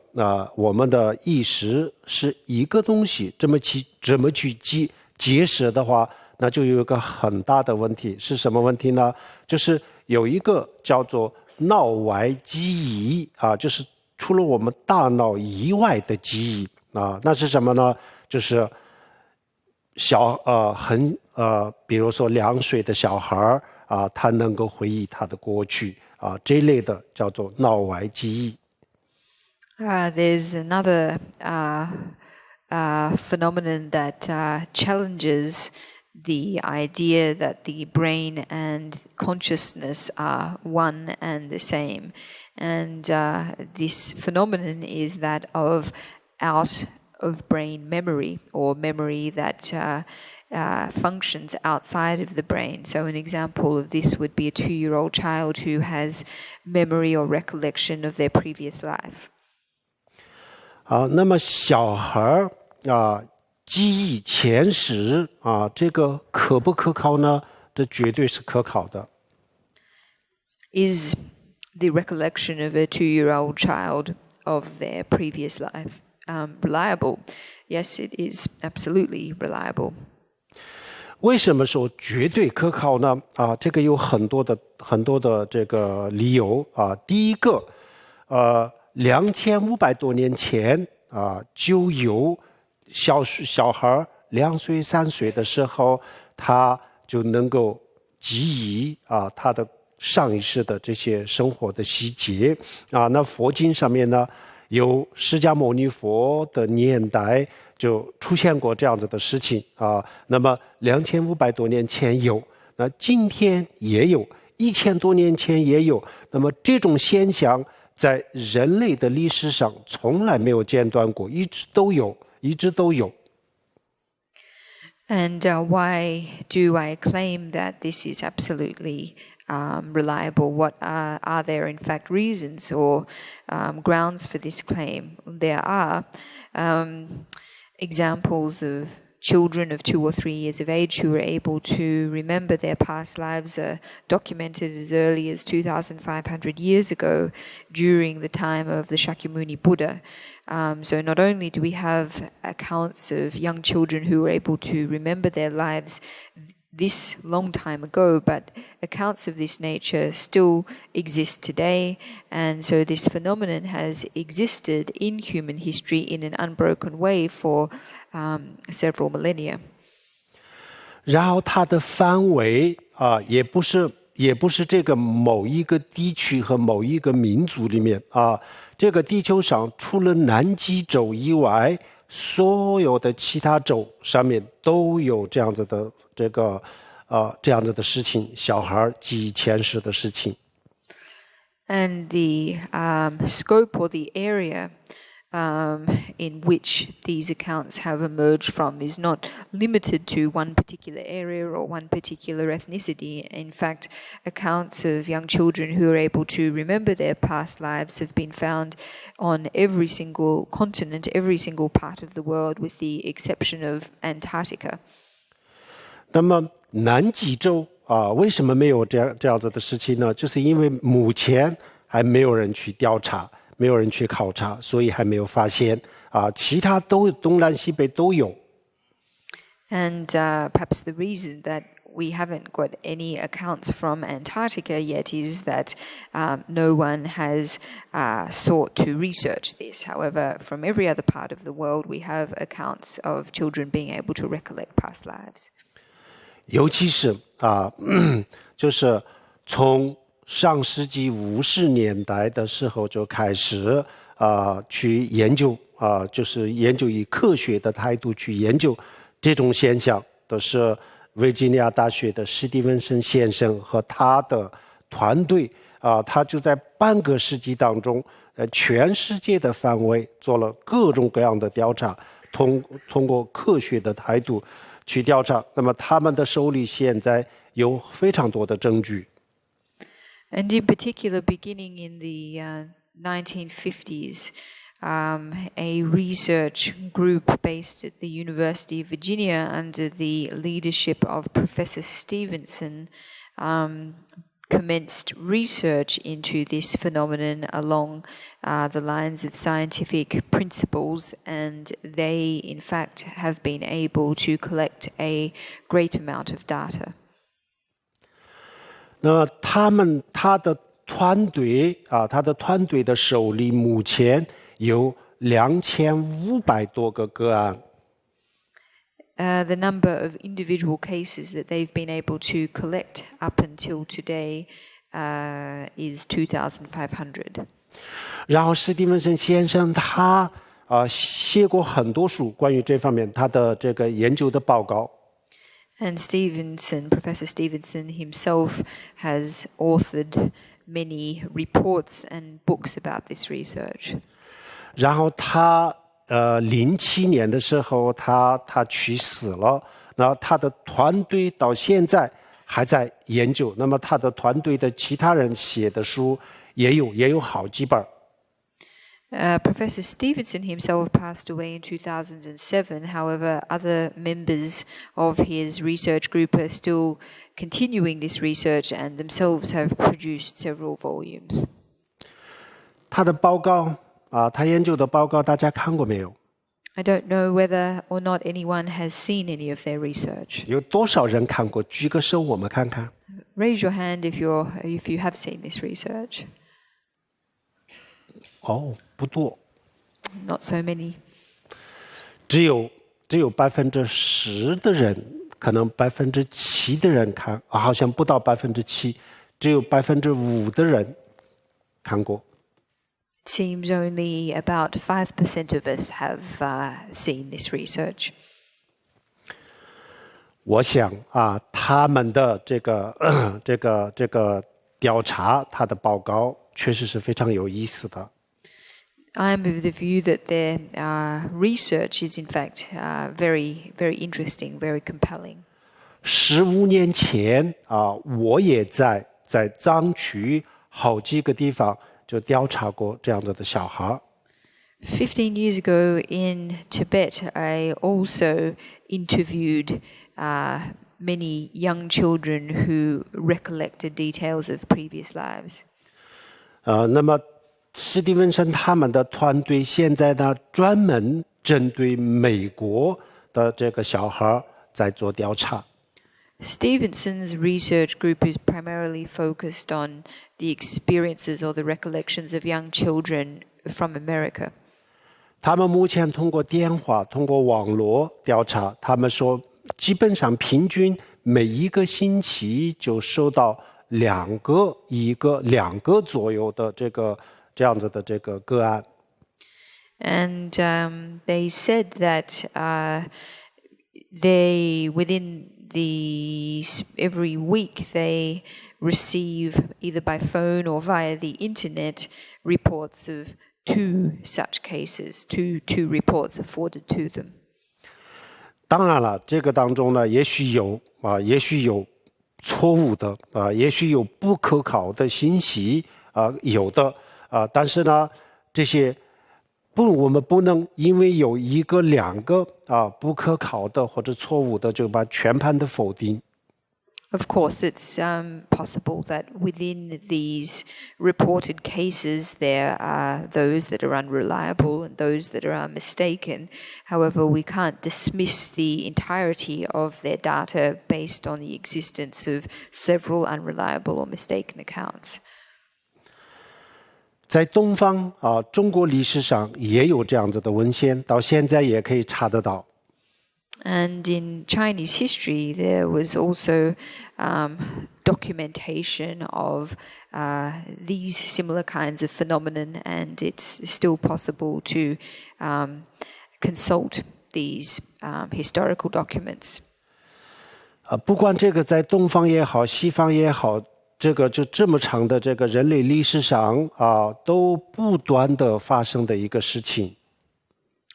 我们的意识是一个东西，这么去解释的话，那就有一个很大的问题。是什么问题呢？就是有一个叫做脑外记忆就是除了我们大脑以外的记忆那是什么呢？就是比如说2岁的小孩他能够回忆他的过去这类的叫做脑外记忆。There's another phenomenon that challenges the idea that the brain and consciousness are one and the same. And this phenomenon is that of out-of-brain memory, or memory that functions outside of the brain. So an example of this would be a 2-year-old child who has memory or recollection of their previous life. 那么小孩记忆前世这个可不可靠呢？这绝对是可靠的。Is the recollection of a 2-year-old child of their previous life reliable? Yes, it is absolutely reliable. 为什么说绝对可靠呢？这个有很多的这个理由第一个2500多年前就有小孩2岁3岁的时候，他就能够记忆他的上一世的这些生活的细节那佛经上面呢，有释迦牟尼佛的年代就出现过这样子的事情那么2500多年前有，那今天也有，1000多年前也有，那么这种现象在人类的历史上从来没有间断过，一直都有。And why do I claim that this is absolutely reliable? What are there in fact reasons or grounds for this claim? There are examples of children of 2 or 3 years of age who were able to remember their past lives documented as early as 2,500 years ago during the time of the Shakyamuni Buddha. So not only do we have accounts of young children who were able to remember their lives this long time ago, but accounts of this nature still exist today, and so this phenomenon has existed in human history in an unbroken way for several millennia. 然后它的范围也不是这个某一个地区和某一个民族里面这个地球上除了南极洲以外，所有的其他洲上面都有这样子的这样子的事情，小孩记忆前世的事情。And the scope or the area in which these accounts have emerged from is not limited to one particular area or one particular ethnicity. In fact, accounts of young children who are able to remember their past lives have been found on every single continent, every single part of the world, with the exception of Antarctica. 那么南极洲为什么没有这样子的事情呢？就是因为目前还没有人去调查，没有人去考察，所以还没有发现其他都东南西北都有。And perhaps the reason that we haven't got any accounts from Antarctica yet is that no one has sought to research this. However, from every other part of the world, we have accounts of children being able to recollect past lives. 尤其是就是从上世纪50年代的时候就开始去研究就是研究以科学的态度去研究这种现象的是维吉尼亚大学的史蒂文森先生和他的团队他就在半个世纪当中全世界的范围做了各种各样的调查，通过科学的态度去调查，那么他们的手里现在有非常多的证据。And in particular, beginning in the 1950s, a research group based at the University of Virginia under the leadership of Professor Stevenson commenced research into this phenomenon along the lines of scientific principles, and they, in fact, have been able to collect a great amount of data. 那么他的团队的手里目前有2500多个个案。The number of individual cases that they've been able to collect up until today is 2,500. 然后史蒂文森先生他写过很多书关于这方面，他的这个研究的报告。And Professor Stevenson himself has authored many reports and books about this research. 然后他07年的时候他去世了，那他的团队到现在还在研究，那么他的团队的其他人写的书也有好几本。Professor Stevenson himself passed away in 2007. However, other members of his research group are still continuing this research and themselves have produced several volumes. 他的报告他研究的报告大家看过没有？ I don't know whether or not anyone has seen any of their research. 有多少人看过？举个手，我们看看。 Raise your hand if you have seen this research. 不多。 Not so many. 只有10%的人，可能7%的人看，好像不到7%，只有5%的人看过。It seems only about 5% of us have seen this research. 我想他们的这个调查，他的报告确实是非常有意思的。I am of the view that their research is in fact very, very interesting, very compelling. 15年前我也在藏区好几个地方就调查过这样子的小孩。15 years ago in Tibet, I also interviewed many young children who recollected details of previous lives. 那么史蒂文森他们的团队现在呢，专门针对美国的这个小孩在做调查。Stevenson's research group is primarily focused on the experiences or the recollections of young children from America. 他们目前通过电话、通过网络调查，他们说，基本上平均每一个星期就收到两个左右的这样子的这个个案。And they said that they within every week they receive either by phone or via the internet reports of two such cases, two reports afforded to them. 当然了，这个当中呢，也许有错误的也许有不可考的信息有的但是呢，这些我们不能因为有一个两个不可考的或者错误的，就把全盘的否定。Of course, it's possible that within these reported cases there are those that are unreliable and those that are mistaken. However, we can't dismiss the entirety of their data based on the existence of several unreliable or mistaken accounts. 在东方中国历史上也有这样子的文献，到现在也可以查得到。And in Chinese history, there was also documentation of these similar kinds of phenomenon, and it's still possible to consult these historical documents. 不管这个在东方也好，西方也好，这个就这么长的这个人类历史上都不断的发生的一个事情。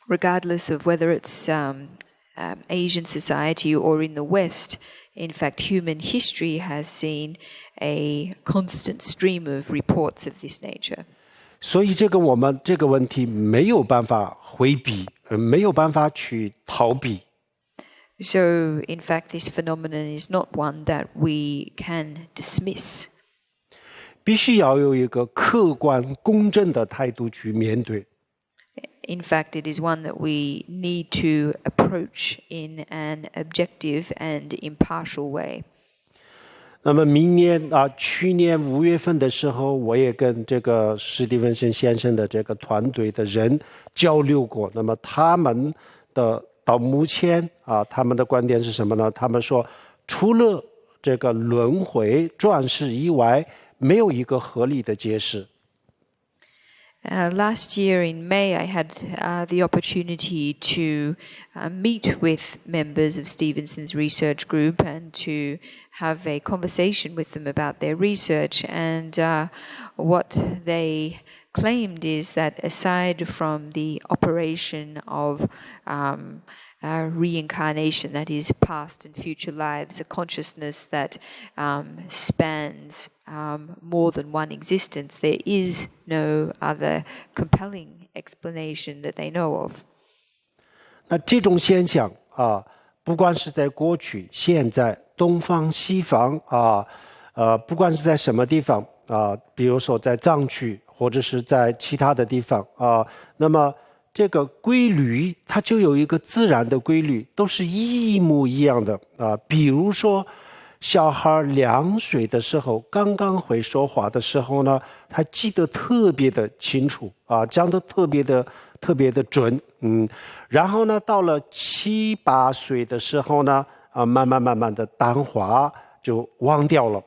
Regardless of whether it's Asian society or in the West, in fact, human history has seen a constant stream of reports of this nature. 所以我们这个问题没有办法回避，没有办法去逃避。So, in fact, this phenomenon is not one that we can dismiss. 必须要有一个客观公正的态度去面对。In fact, it is one that we need to approach in an objective and impartial way. 那么去年5月份的时候，我也跟这个史蒂文森先生的这个团队的人交流过。那么他们到目前他们的观点是什么呢？他们说，除了这个轮回转世以外，没有一个合理的解释。Last year in May, I had the opportunity to meet with members of Stevenson's research group and to have a conversation with them about their research. And what they claimed is that aside from the operation of reincarnation, that is past and future lives, a consciousness that spans more than one existence, there is no other compelling explanation that they know of. 那这种现象不管是在过去、现在、东方、西方不管是在什么地方比如说在藏区或者是在其他的地方那么这个规律它就有一个自然的规律，都是一模一样的比如说小孩2岁的时候，刚刚会说话的时候呢，他记得特别的清楚讲得特别的准然后呢到了7、8岁的时候呢慢慢的淡化就忘掉了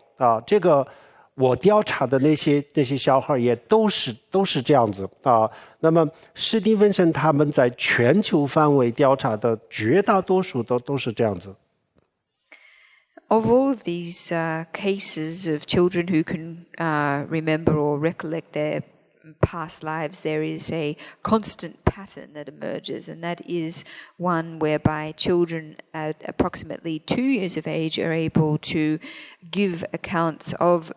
这个我调查的那些小孩也都是这样子那么史蒂文森他们在全球范围调查的绝大多数都是这样子。Of all of these cases of children who can remember or recollect their past lives, there is a constant pattern that emerges, and that is one whereby children at approximately 2 years of age are able to give accounts of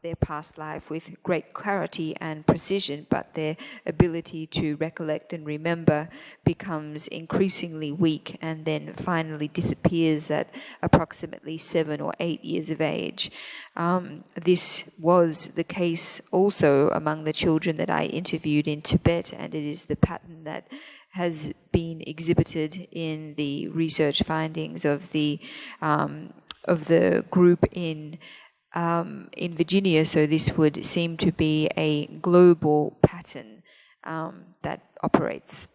their past life with great clarity and precision, but their ability to recollect and remember becomes increasingly weak and then finally disappears at approximately 7 or 8 years of age. This was the case also among the children that I interviewed in Tibet, and it is the pattern that has been exhibited in the research findings of the of the group in Virginia, so this would seem to be a global pattern that operates.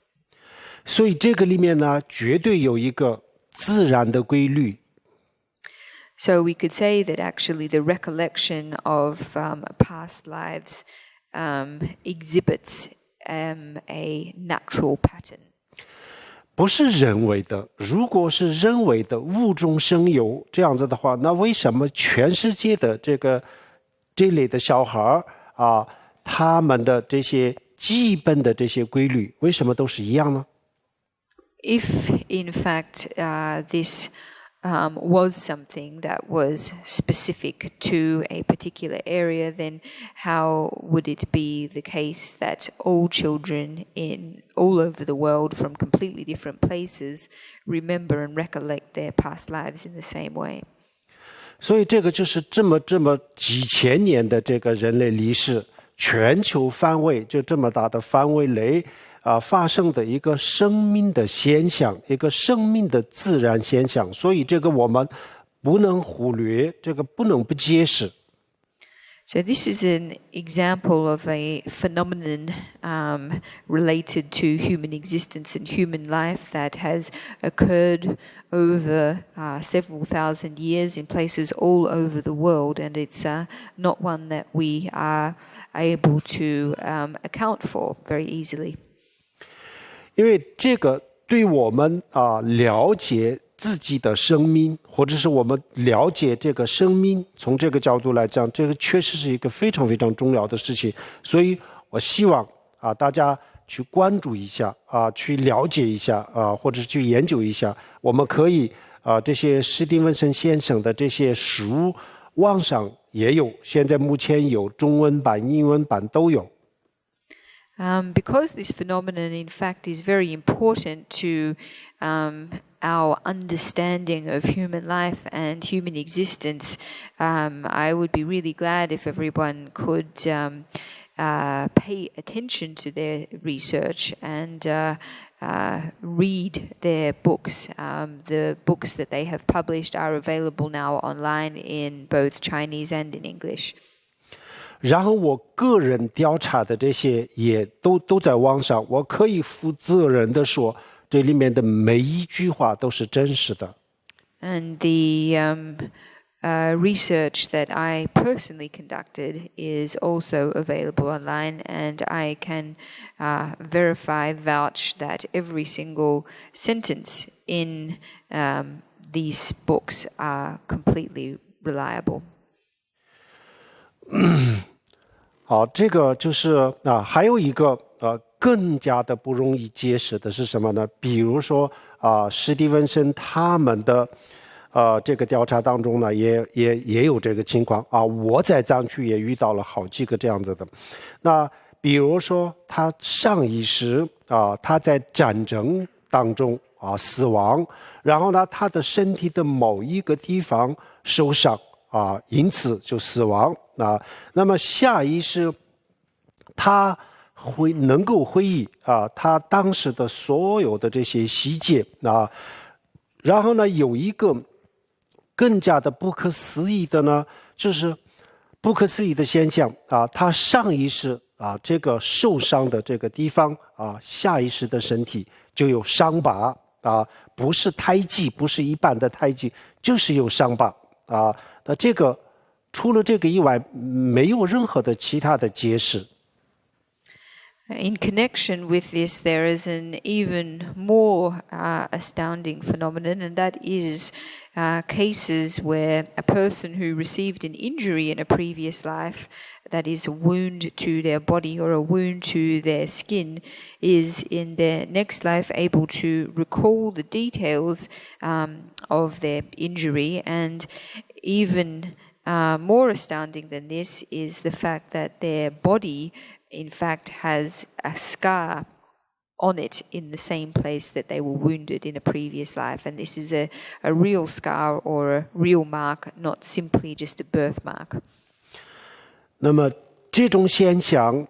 所以这个里面呢，绝对有一个自然的规律。So we could say that actually the recollection of past lives exhibits a natural pattern. 不是人为的，如果是人为的无中生有这样子的话，那为什么全世界的这类的小孩啊，他们的这些基本的这些规律，为什么都是一样呢？ If in fact this was something that was specific to a particular area, then how would it be the case that all children in all over the world from completely different places remember and recollect their past lives in the same way? 所以这个就是这么几千年的这个人类历史，全球范围就这么大的范围内发生的一个生命的现象，一个生命的自然现象，所以这个我们不能忽略，这个不能不解释。So this is an example of a phenomenon related to human existence and human life that has occurred over several thousand years in places all over the world, and it's not one that we are able to account for very easily. 因为这个对我们了解自己的生命，或者是我们了解这个生命，从这个角度来讲，这个确实是一个非常非常重要的事情。所以我希望大家去关注一下去了解一下或者是去研究一下。我们可以这些史蒂文森先生的这些书，网上也有，现在目前有中文版、英文版都有。Because this phenomenon, in fact, is very important to our understanding of human life and human existence, I would be really glad if everyone could pay attention to their research and read their books. The books that they have published are available now online in both Chinese and in English. 然后我个人调查的这些也都在网上，我可以负责任的说，这里面的每一句话都是真实的。And the research that I personally conducted is also available online, and I can vouch that every single sentence in these books are completely reliable. 好，这个就是还有一个更加的不容易解释的是什么呢？比如说史蒂文森他们的这个调查当中呢，也有这个情况我在藏区也遇到了好几个这样子的。那比如说他上一世他在战争当中死亡，然后呢他的身体的某一个地方受伤因此就死亡那么下一世他能够回忆他当时的所有的这些细节然后呢有一个更加的不可思议的呢，就是不可思议的现象他上一世这个受伤的这个地方下一世的身体就有伤疤不是胎记，不是一般的胎记，就是有伤疤那这个除了这个以外，没有任何的其他的解释。In connection with this, there is an even more astounding phenomenon, and that is cases where a person who received an injury in a previous life, that is a wound to their body or a wound to their skin, is in their next life able to recall the details of their injury. And even more astounding than this is the fact that their body in fact has a scar on it in the same place that they were wounded in a previous life. And this is a real scar or a real mark, not simply just a birthmark. 那么这种现象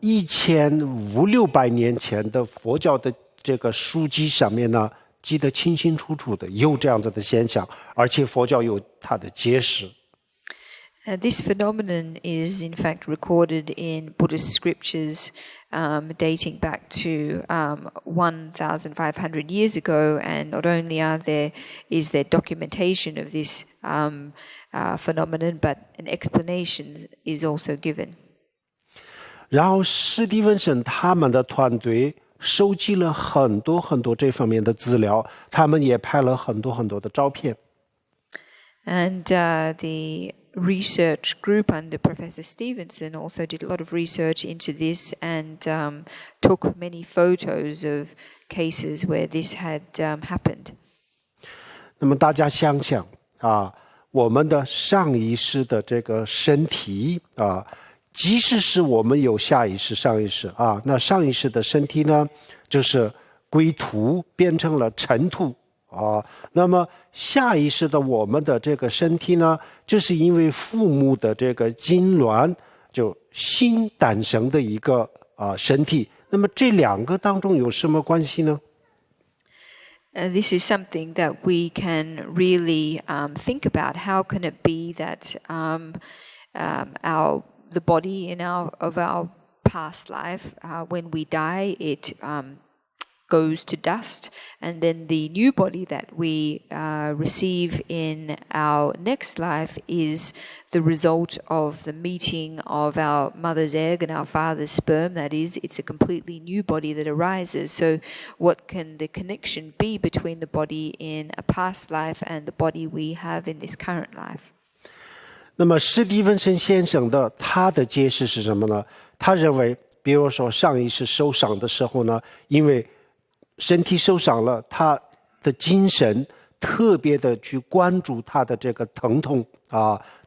1500-1600年前的佛教的这个书籍上面呢，记得清清楚楚的，有这样子的现象，而且佛教有它的解释。This phenomenon is in fact recorded in Buddhist scriptures dating back to 1,500 years ago, and not only is there documentation of this phenomenon, but an explanation is also given. 然后史蒂文森他们的团队收集了很多很多这方面的资料，他们也拍了很多很多的照片。And the research group under Professor Stevenson also did a lot of research into this and took many photos of cases where this had happened. 那么大家想想啊，我们的上意识的这个身体啊，即使是我们有下意识、上意识啊，那上意识的身体呢，就是归土，变成了尘土。那么下意识的我们的这个身体呢，就是因为父母的这个精卵就新诞生的一个身体。那么这两个当中有什么关系呢？This is something that we can really think about. How can it be that the body of our past life, when we die, it goes to dust, and then the new body that we receive in our next life is the result of the meeting of our mother's egg and our father's sperm. That is, it's a completely new body that arises. So what can the connection be between the body in a past life and the body we have in this current life? 那么史蒂文森先生的他的解释是什么呢？他认为，比如说上意识受伤的时候呢，因为身体受伤了，他的精神特别的去关注他的这个疼痛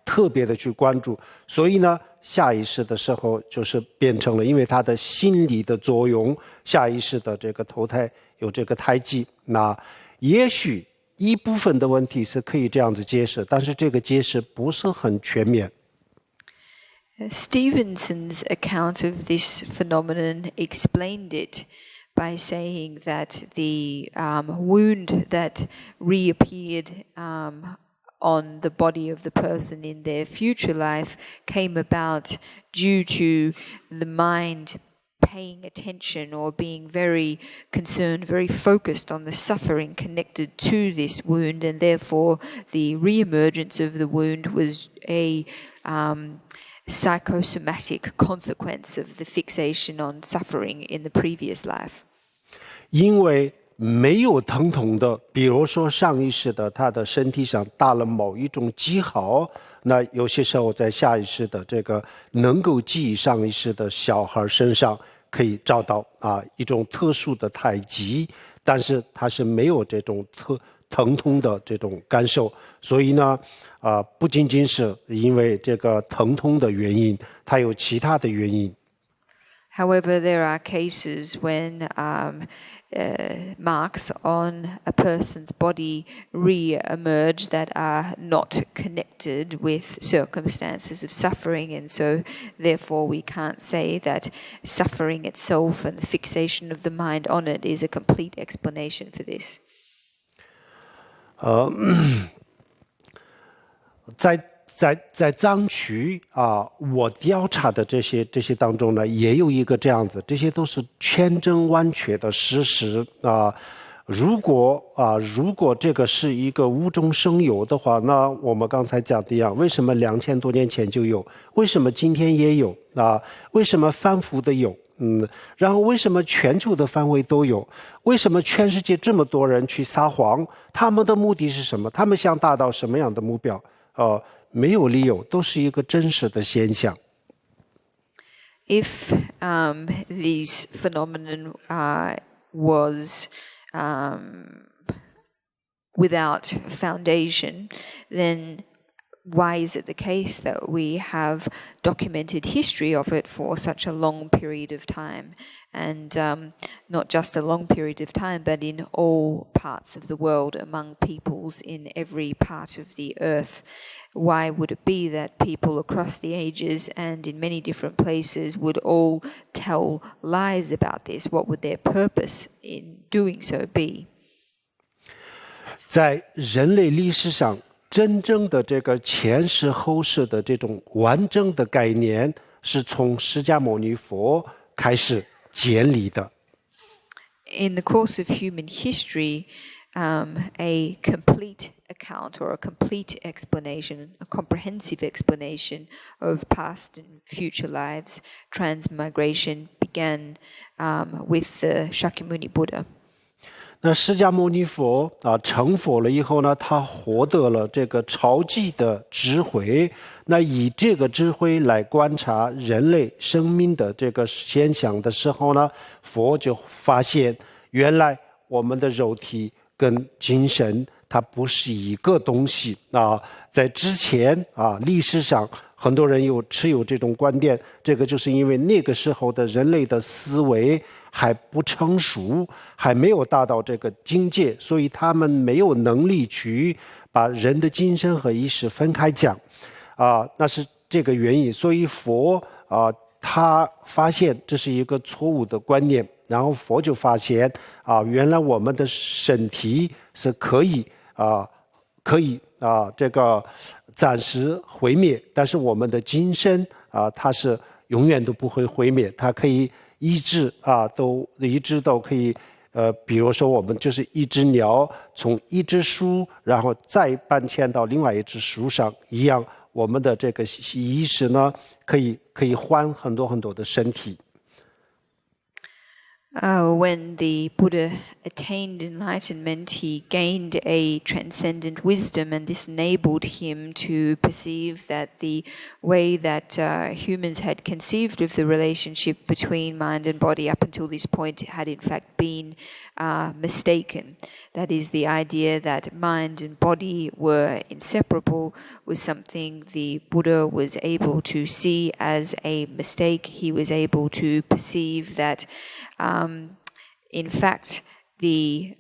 特别的去关注，所以呢，下意识的时候就是变成了，因为他的心理的作用，下意识的这个投胎有这个胎记。那也许一部分的问题是可以这样子解释，但是这个解释不是很全面。Stevenson's account of this phenomenon explained it by saying that the wound that reappeared on the body of the person in their future life came about due to the mind paying attention or being very concerned, very focused on the suffering connected to this wound, and therefore the reemergence of the wound was a psychosomatic consequence of the fixation on suffering in the previous life. 因为没有疼痛的，比如说上意识的，他的身体上打了某一种记号，那有些时候在下意识的这个能够记忆上意识的小孩身上可以找到一种特殊的胎记，但是他是没有这种疼痛的这种感受，所以呢不仅仅是因为这个疼痛的原因，它有其他的原因。However, there are cases when marks on a person's body re-emerge that are not connected with circumstances of suffering, and so therefore we can't say that suffering itself and the fixation of the mind on it is a complete explanation for this. 在藏区我调查的这些当中呢，也有一个这样子，这些都是千真万确的事实如果这个是一个无中生有的话，那我们刚才讲的一样，为什么2000多年前就有？为什么今天也有为什么反复的有？然后为什么全球的范围都有？为什么全世界这么多人去撒谎？他们的目的是什么？他们想达到什么样的目标？没有理由，都是一个真实的现象。If this phenomenon was without foundation, then why is it the case that we have documented history of it for such a long period of time? And not just a long period of time, but in all parts of the world, among peoples in every part of the earth. Why would it be that people across the ages and in many different places would all tell lies about this? What would their purpose in doing so be? 在人类历史上真正的这个前世后世的这种完整的概念，是从释迦牟尼佛开始建立的。In the course of human history, a complete account or a complete explanation, a comprehensive explanation of past and future lives, transmigration began with the Shakyamuni Buddha. 那释迦牟尼佛成佛了以后呢，他获得了这个超级的智慧。那以这个智慧来观察人类生命的这个现象的时候呢，佛就发现，原来我们的肉体跟精神它不是一个东西啊。在之前历史上很多人持有这种观点，这个就是因为那个时候的人类的思维还不成熟，还没有达到这个境界，所以他们没有能力去把人的精神和意识分开讲那是这个原因。所以佛他发现这是一个错误的观念，然后佛就发现原来我们的身体是可以这个暂时毁灭，但是我们的精神它是永远都不会毁灭，它可以一直都可以比如说我们就是一只鸟从一只树然后再搬迁到另外一只树上一样，我们的这个意识呢可以换很多很多的身体。When the Buddha attained enlightenment, he gained a transcendent wisdom, and this enabled him to perceive that the way that humans had conceived of the relationship between mind and body up until this point had in fact been mistaken. That is, the idea that mind and body were inseparable was something the Buddha was able to see as a mistake. He was able to perceive that in fact, the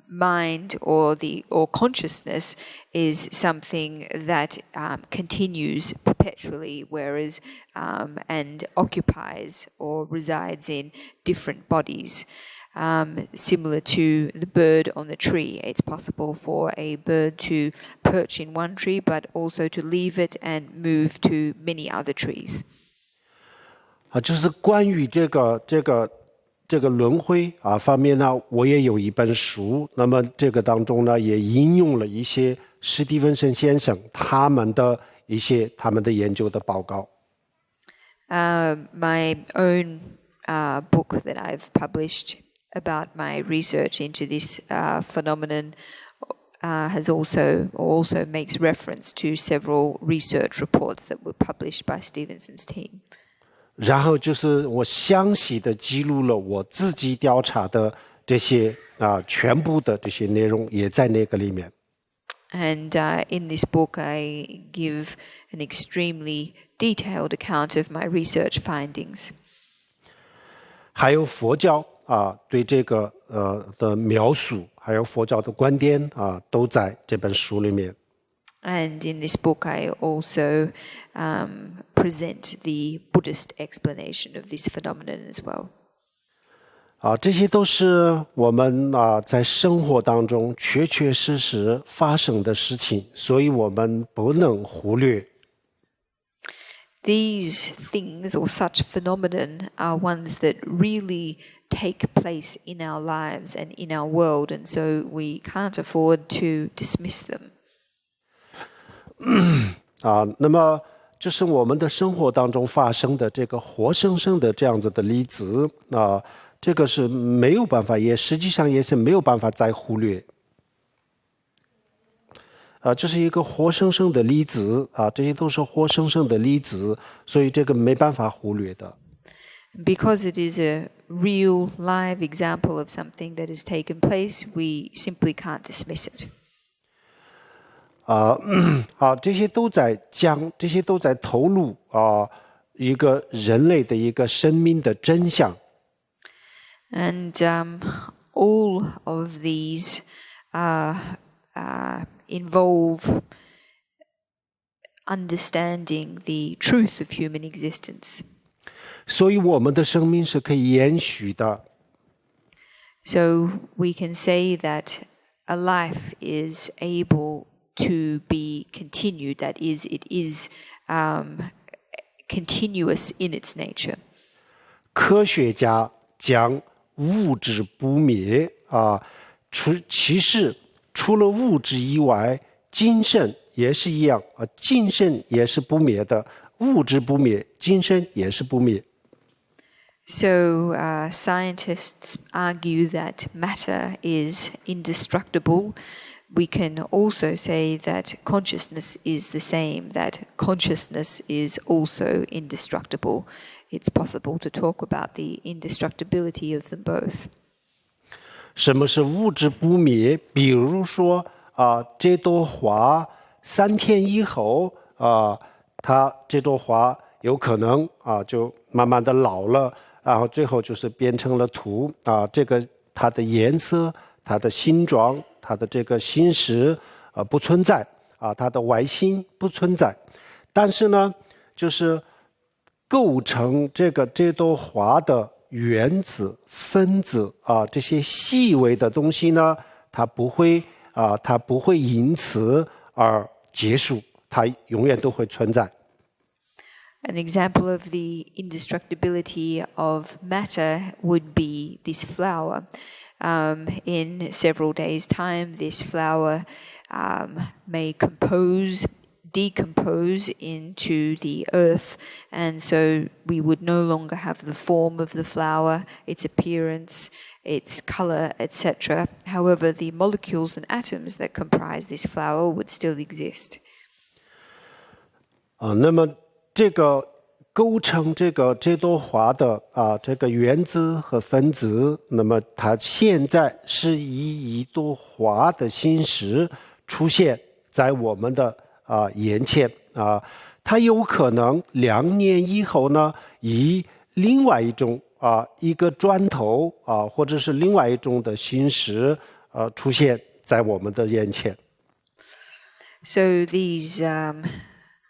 mind or consciousness is something that continues perpetually, whereas and occupies or resides in different bodies. Similar to the bird on the tree, it's possible for a bird to perch in one tree, but also to leave it and move to many other trees. 就是关于这个轮回方面呢，我也有一本书，那么这个当中呢也引用了一些史蒂文森先生他们的研究的报告。My own book that I've published about my research into this phenomenon has also makes reference to several research reports that were published by Stevenson's team. 然后就是我详细的记录了我自己调查的这些全部的这些内容也在那个里面。And in this book, I give an extremely detailed account of my research findings. 还有佛教对这个的描述，还有佛教的观点都在这本书里面。And in this book, I also present the Buddhist explanation of this phenomenon as well. 这些都是我们在生活当中确确实实发生的事情，所以我们不能忽略。These things or such phenomenon are ones that really take place in our lives and in our world, and so we can't afford to dismiss them. 那么这是我们的生活当中发生的这个活生生的这样子的例子这个是没有办法，也实际上也是没有办法再忽略这是一个活生生的例子这些都是活生生的例子，所以这个没办法忽略的。Because it is a real live example of something that has taken place, we simply can't dismiss it. 这些都在讲，这些都在透露一个人类的一个生命的真相。And all of these involve understanding the truth of human existence. 所以我们的生命是可以延续的。So we can say that a life is able to be continued, that is, it is continuous in its nature. 科学家讲物质不灭其实除了物质以外，精神也是一样精神也是不灭的，物质不灭，精神也是不灭。So scientists argue that matter is indestructible. We can also say that consciousness is the same, that consciousness is also indestructible. It's possible to talk about the indestructibility of them both. 什么是物质不灭？比如说这朵花3天以后它这朵花有可能就慢慢的老了，然后最后就是变成了土这个它的颜色、它的形状、它的这个形式不存在它的外形不存在，但是呢，就是构成这朵花的原子、分子这些细微的东西呢，它不会因此而结束，它永远都会存在。An example of the indestructibility of matter would be this flower. In several days' time, this flower may decompose into the earth, and so we would no longer have the form of the flower, its appearance, its color, etc. However, the molecules and atoms that comprise this flower would still exist. 那么这个构成这朵花的这个原子和分子，那么它现在是以一朵花的形式出现在我们的眼前它有可能2年以后呢，以另外一种一个砖头或者是另外一种的形式出现在我们的眼前。So these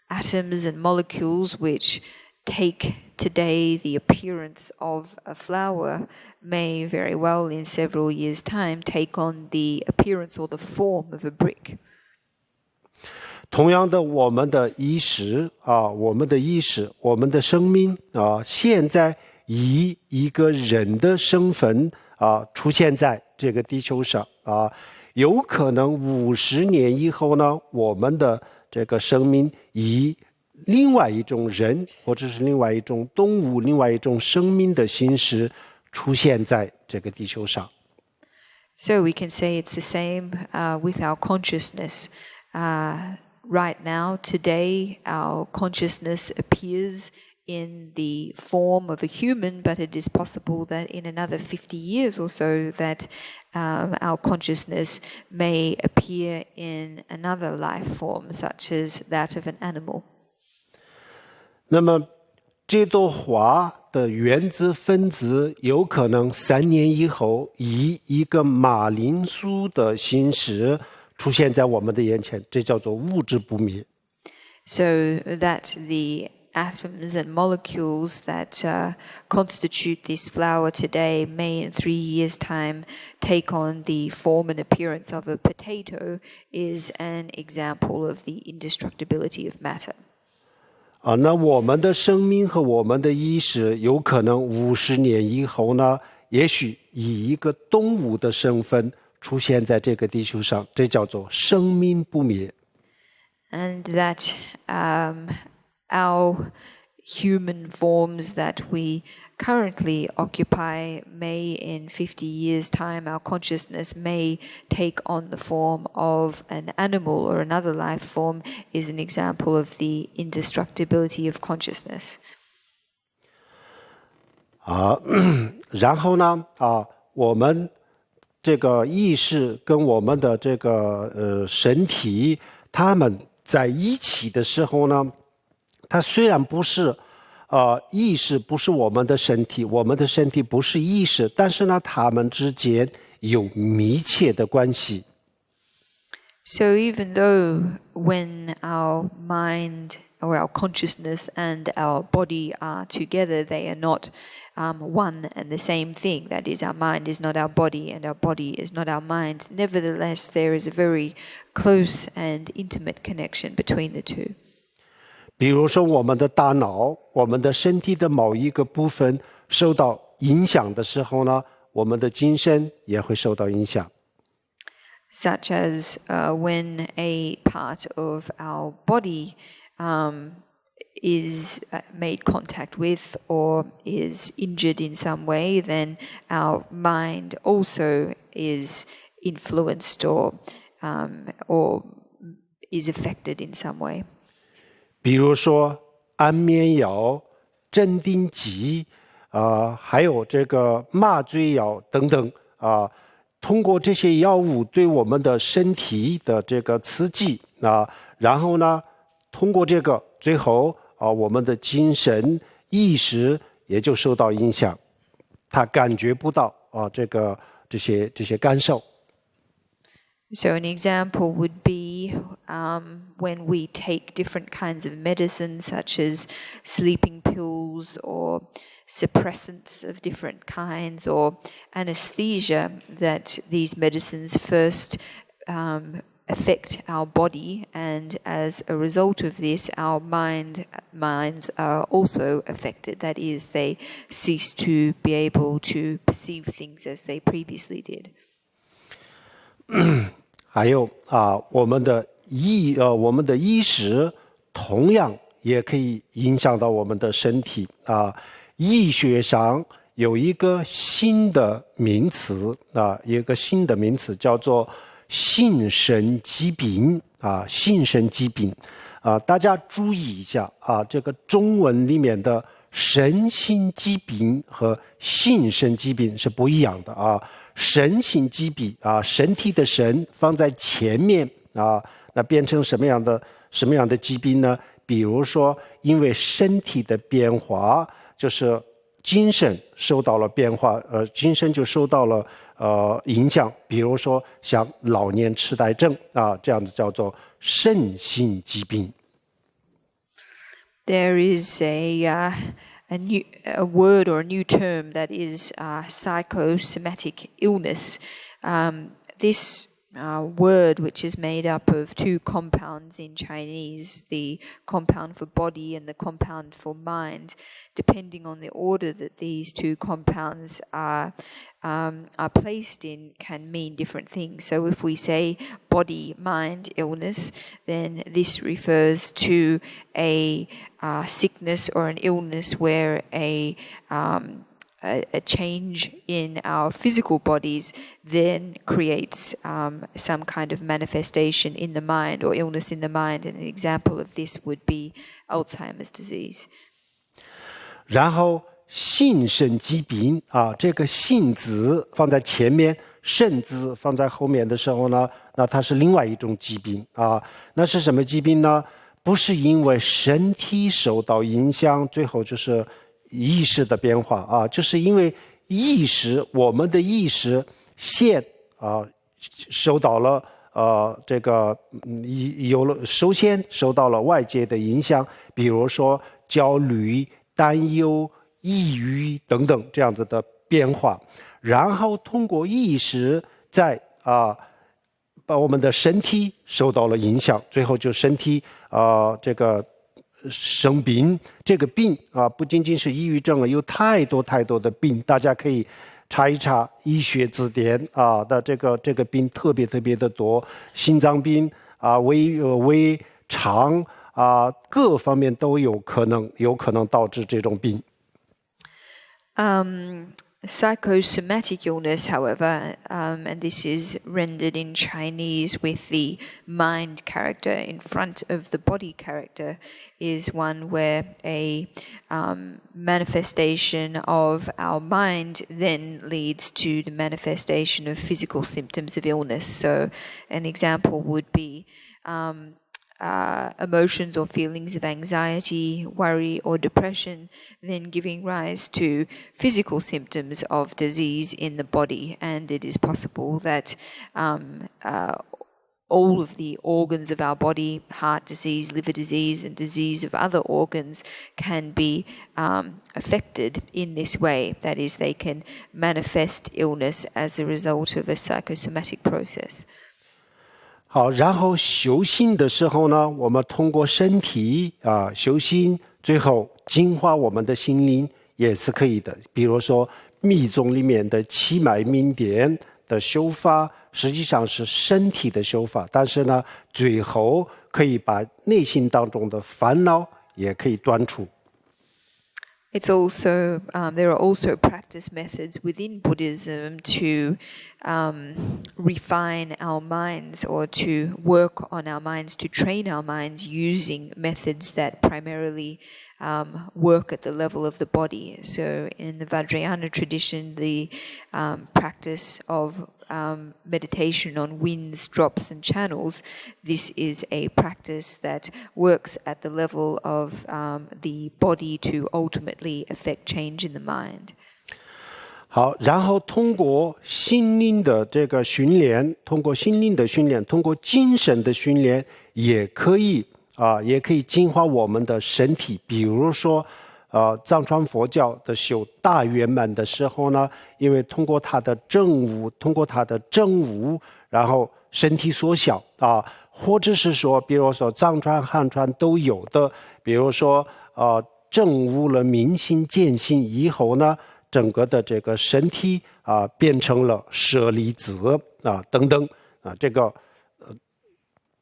atoms and molecules which take today the appearance of a flower may very well in several years' time take on the appearance or the form of a brick. 同样的，我们的意识我们的生命现在以一个人的身份出现在这个地球上有可能50年以后呢，我们的这个生命以另外一种人或者是另外一种动物、另外一种生命的形式出现在这个地球上。So we can say it's the same with our consciousness. Right now, today, our consciousness appears in the form of a human, but it is possible that in another 50 years or so that our consciousness may appear in another life form, such as that of an animal. 那么这朵花的原子分子有可能3年以后以一个马铃薯的形式出现在我们的眼前，这叫做物质不灭。So that the atoms and molecules that constitute this flower today may in 3 years' time take on the form and appearance of a potato is an example of the indestructibility of matter. 那我们的生命和我们的意识有可能50年以后呢，也许以一个动物的身份出现在这个地球上，这叫做生命不灭。And that our human forms that we currently occupy may in 50 years' time, our consciousness may take on the form of an animal or another life form is an example of the indestructibility of consciousness. 然后呢我们这个意识跟我们的这个身体它们在一起的时候呢，它虽然不是意识不是我们的身体，我们的身体不是意识，但是呢它们之间有密切的关系。 So even though when our mind or our consciousness and our body are together. They are not one and the same thing. That is, our mind is not our body and our body is not our mind. Nevertheless, there is a very close and intimate connection between the two. 比如说我们的大脑，我们的身体的某一个部分受到影响的时候呢，我们的精神也会受到影响。Such as when a part of our body is made contact with or is injured in some way, then our mind also is influenced or is affected in some way. 比如说安眠药、镇定剂还有这个麻醉药等等通过这些药物对我们的身体的这个刺激然后呢，通过这个最后我们的精神意识也就受到影响，他感觉不到这些感受。So an example would be when we take different kinds of medicine, such as sleeping pills or suppressants of different kinds or anesthesia, that these medicines first affect our body, and as a result of this, our minds are also affected. That is, they cease to be able to perceive things as they previously did. 还有我们的意识同样也可以影响到我们的身体医学上有一个新的名词叫做心神疾病心神疾病大家注意一下这个中文里面的身心疾病和心神疾病是不一样的身心疾病身体的身放在前面那变成什么样的疾病呢？比如说因为身体的变化，就是精神受到了变化精神就受到了影响，比如说像老年痴呆症这样子叫做身心疾病。There is a word or a new term that is psychosomatic illness. This word, which is made up of two compounds in Chinese, the compound for body and the compound for mind, depending on the order that these two compounds are placed in, can mean different things. So if we say body-mind illness, then this refers to a sickness or an illness where a change in our physical bodies then creates some kind of manifestation in the mind or illness in the mind. And an example of this would be Alzheimer's disease. 然后心神疾病这个心字放在前面，肾字放在后面的时候呢，那它是另外一种疾病那是什么疾病呢？不是因为身体受到影响，最后就是意识的变化就是因为我们的意识先受到了这个首先受到了外界的影响，比如说焦虑、担忧、抑郁等等这样子的变化，然后通过意识再把我们的身体受到了影响，最后就身体这个生病。这个病不仅仅是抑郁症有太多的病，大家可以查一查医学字典的这个病特别的多，心脏病胃肠各方面都有可能导致这种病。Psychosomatic illness, however, and this is rendered in Chinese with the mind character in front of the body character, is one where a manifestation of our mind then leads to the manifestation of physical symptoms of illness. So an example would be emotions or feelings of anxiety, worry, or depression, then giving rise to physical symptoms of disease in the body. And it is possible that all of the organs of our body, heart disease, liver disease, and disease of other organs can be affected in this way. That is, they can manifest illness as a result of a psychosomatic process. 好，然后修心的时候呢，我们通过身体修心，最后净化我们的心灵也是可以的。比如说密宗里面的七脉明点的修法，实际上是身体的修法，但是呢，最后可以把内心当中的烦恼也可以断除。It's also there are also practice methods within Buddhism to refine our minds or to work on our minds, to train our minds using methods that primarily work at the level of the body. So in the Vajrayana tradition, the practice of meditation on winds, drops, and channels, this is a practice that works at the level of the body to ultimately affect change in the mind. 好，然后通过心灵的这个训练，通过精神的训练，也可以净化我们的身体。比如说，藏传佛教的修大圆满的时候呢，因为通过它的证悟，然后身体缩小或者是说，比如说藏传、汉传都有的，比如说证悟了明心见性以后呢，整个的这个身体变成了舍利子等等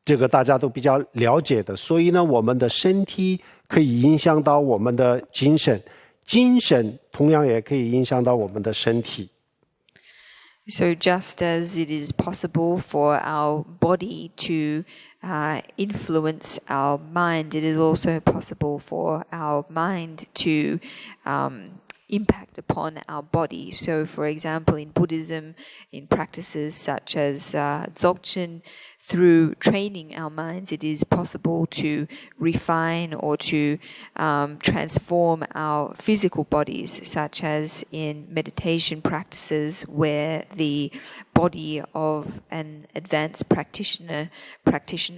这个大家都比较了解的。所以呢，我们的身体可以影响到我们的精神，精神同样也可以影响到我们的身体。So just as it is possible for our body to influence our mind, it is also possible for our mind to impact upon our body. So, for example, in Buddhism, in practices such as Dzogchen, through training our minds, it is possible to refine or to transform our physical bodies, such as in meditation practices where the body of an advanced practitioner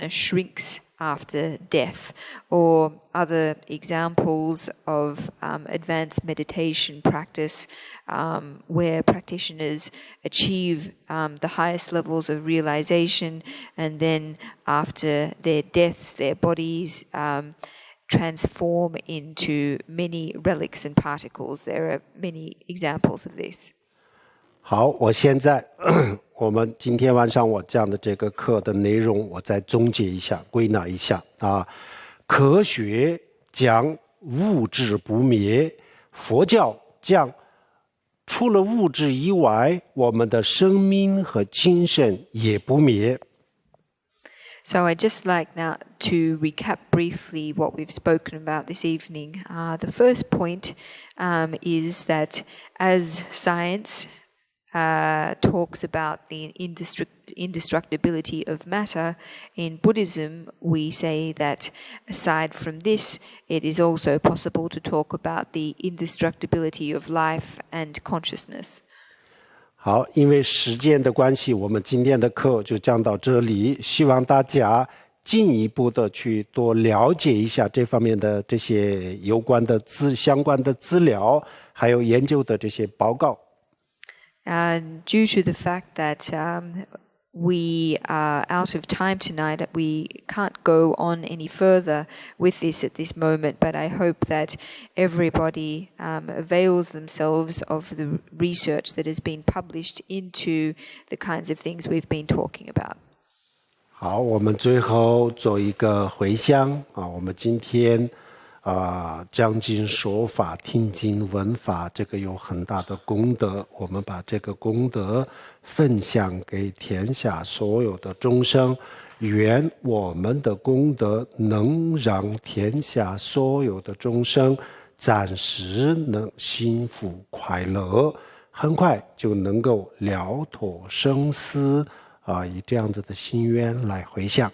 shrinks after death, or other examples of advanced meditation practice where practitioners achieve the highest levels of realization, and then after their deaths, their bodies transform into many relics and particles. There are many examples of this. 好，我们今天晚上我讲的这个课的内容，我再总结一下，归纳一下科学讲物质不灭，佛教讲除了物质以外，我们的生命和精神也不灭。So I'd just like now to recap briefly what we've spoken about this evening. The first point is that as science talks about the indestructibility of matter, in Buddhism we say that aside from this, it is also possible to talk about the indestructibility of life and consciousness. 好，因为时间的关系，我们今天的课就讲到这里，希望大家进一步的去多了解一下这方面的这些有关的相关的资料，还有研究的这些报告。Due to the fact that we are out of time tonight, we can't go on any further with this at this moment, but I hope that everybody avails themselves of the research that has been published into the kinds of things we've been talking about. 好，我们最后做一个回向我们今天讲经说法、听经闻法，这个有很大的功德，我们把这个功德分享给天下所有的众生，愿我们的功德能让天下所有的众生暂时能幸福快乐，很快就能够了脱生死以这样子的心愿来回向。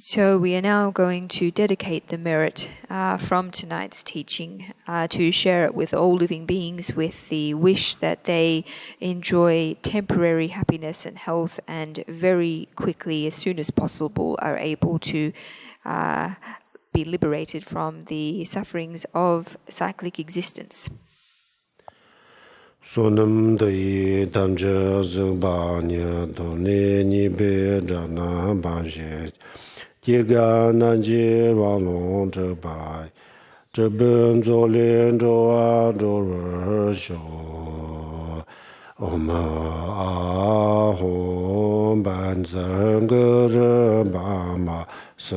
So we are now going to dedicate the merit from tonight's teaching to share it with all living beings with the wish that they enjoy temporary happiness and health and very quickly, as soon as possible, are able to be liberated from the sufferings of cyclic existence. Sonam dai damja zingba nya doni ni be dana ba je jirga na ji wa long zhe bai zhe ben zo lian zhou a zhou re xiu Om a hong ban zhen ge zhe ba ma se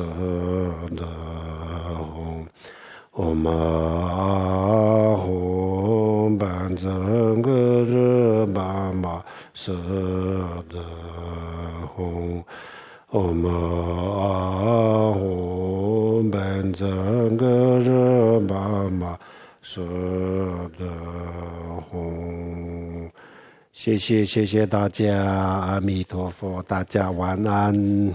de hong Om a hong ban zhen ge zhe ba ma se de hong Om a hong ban zhen ge zhe ba ma se de hong谢谢大家，阿弥陀佛，大家晚安。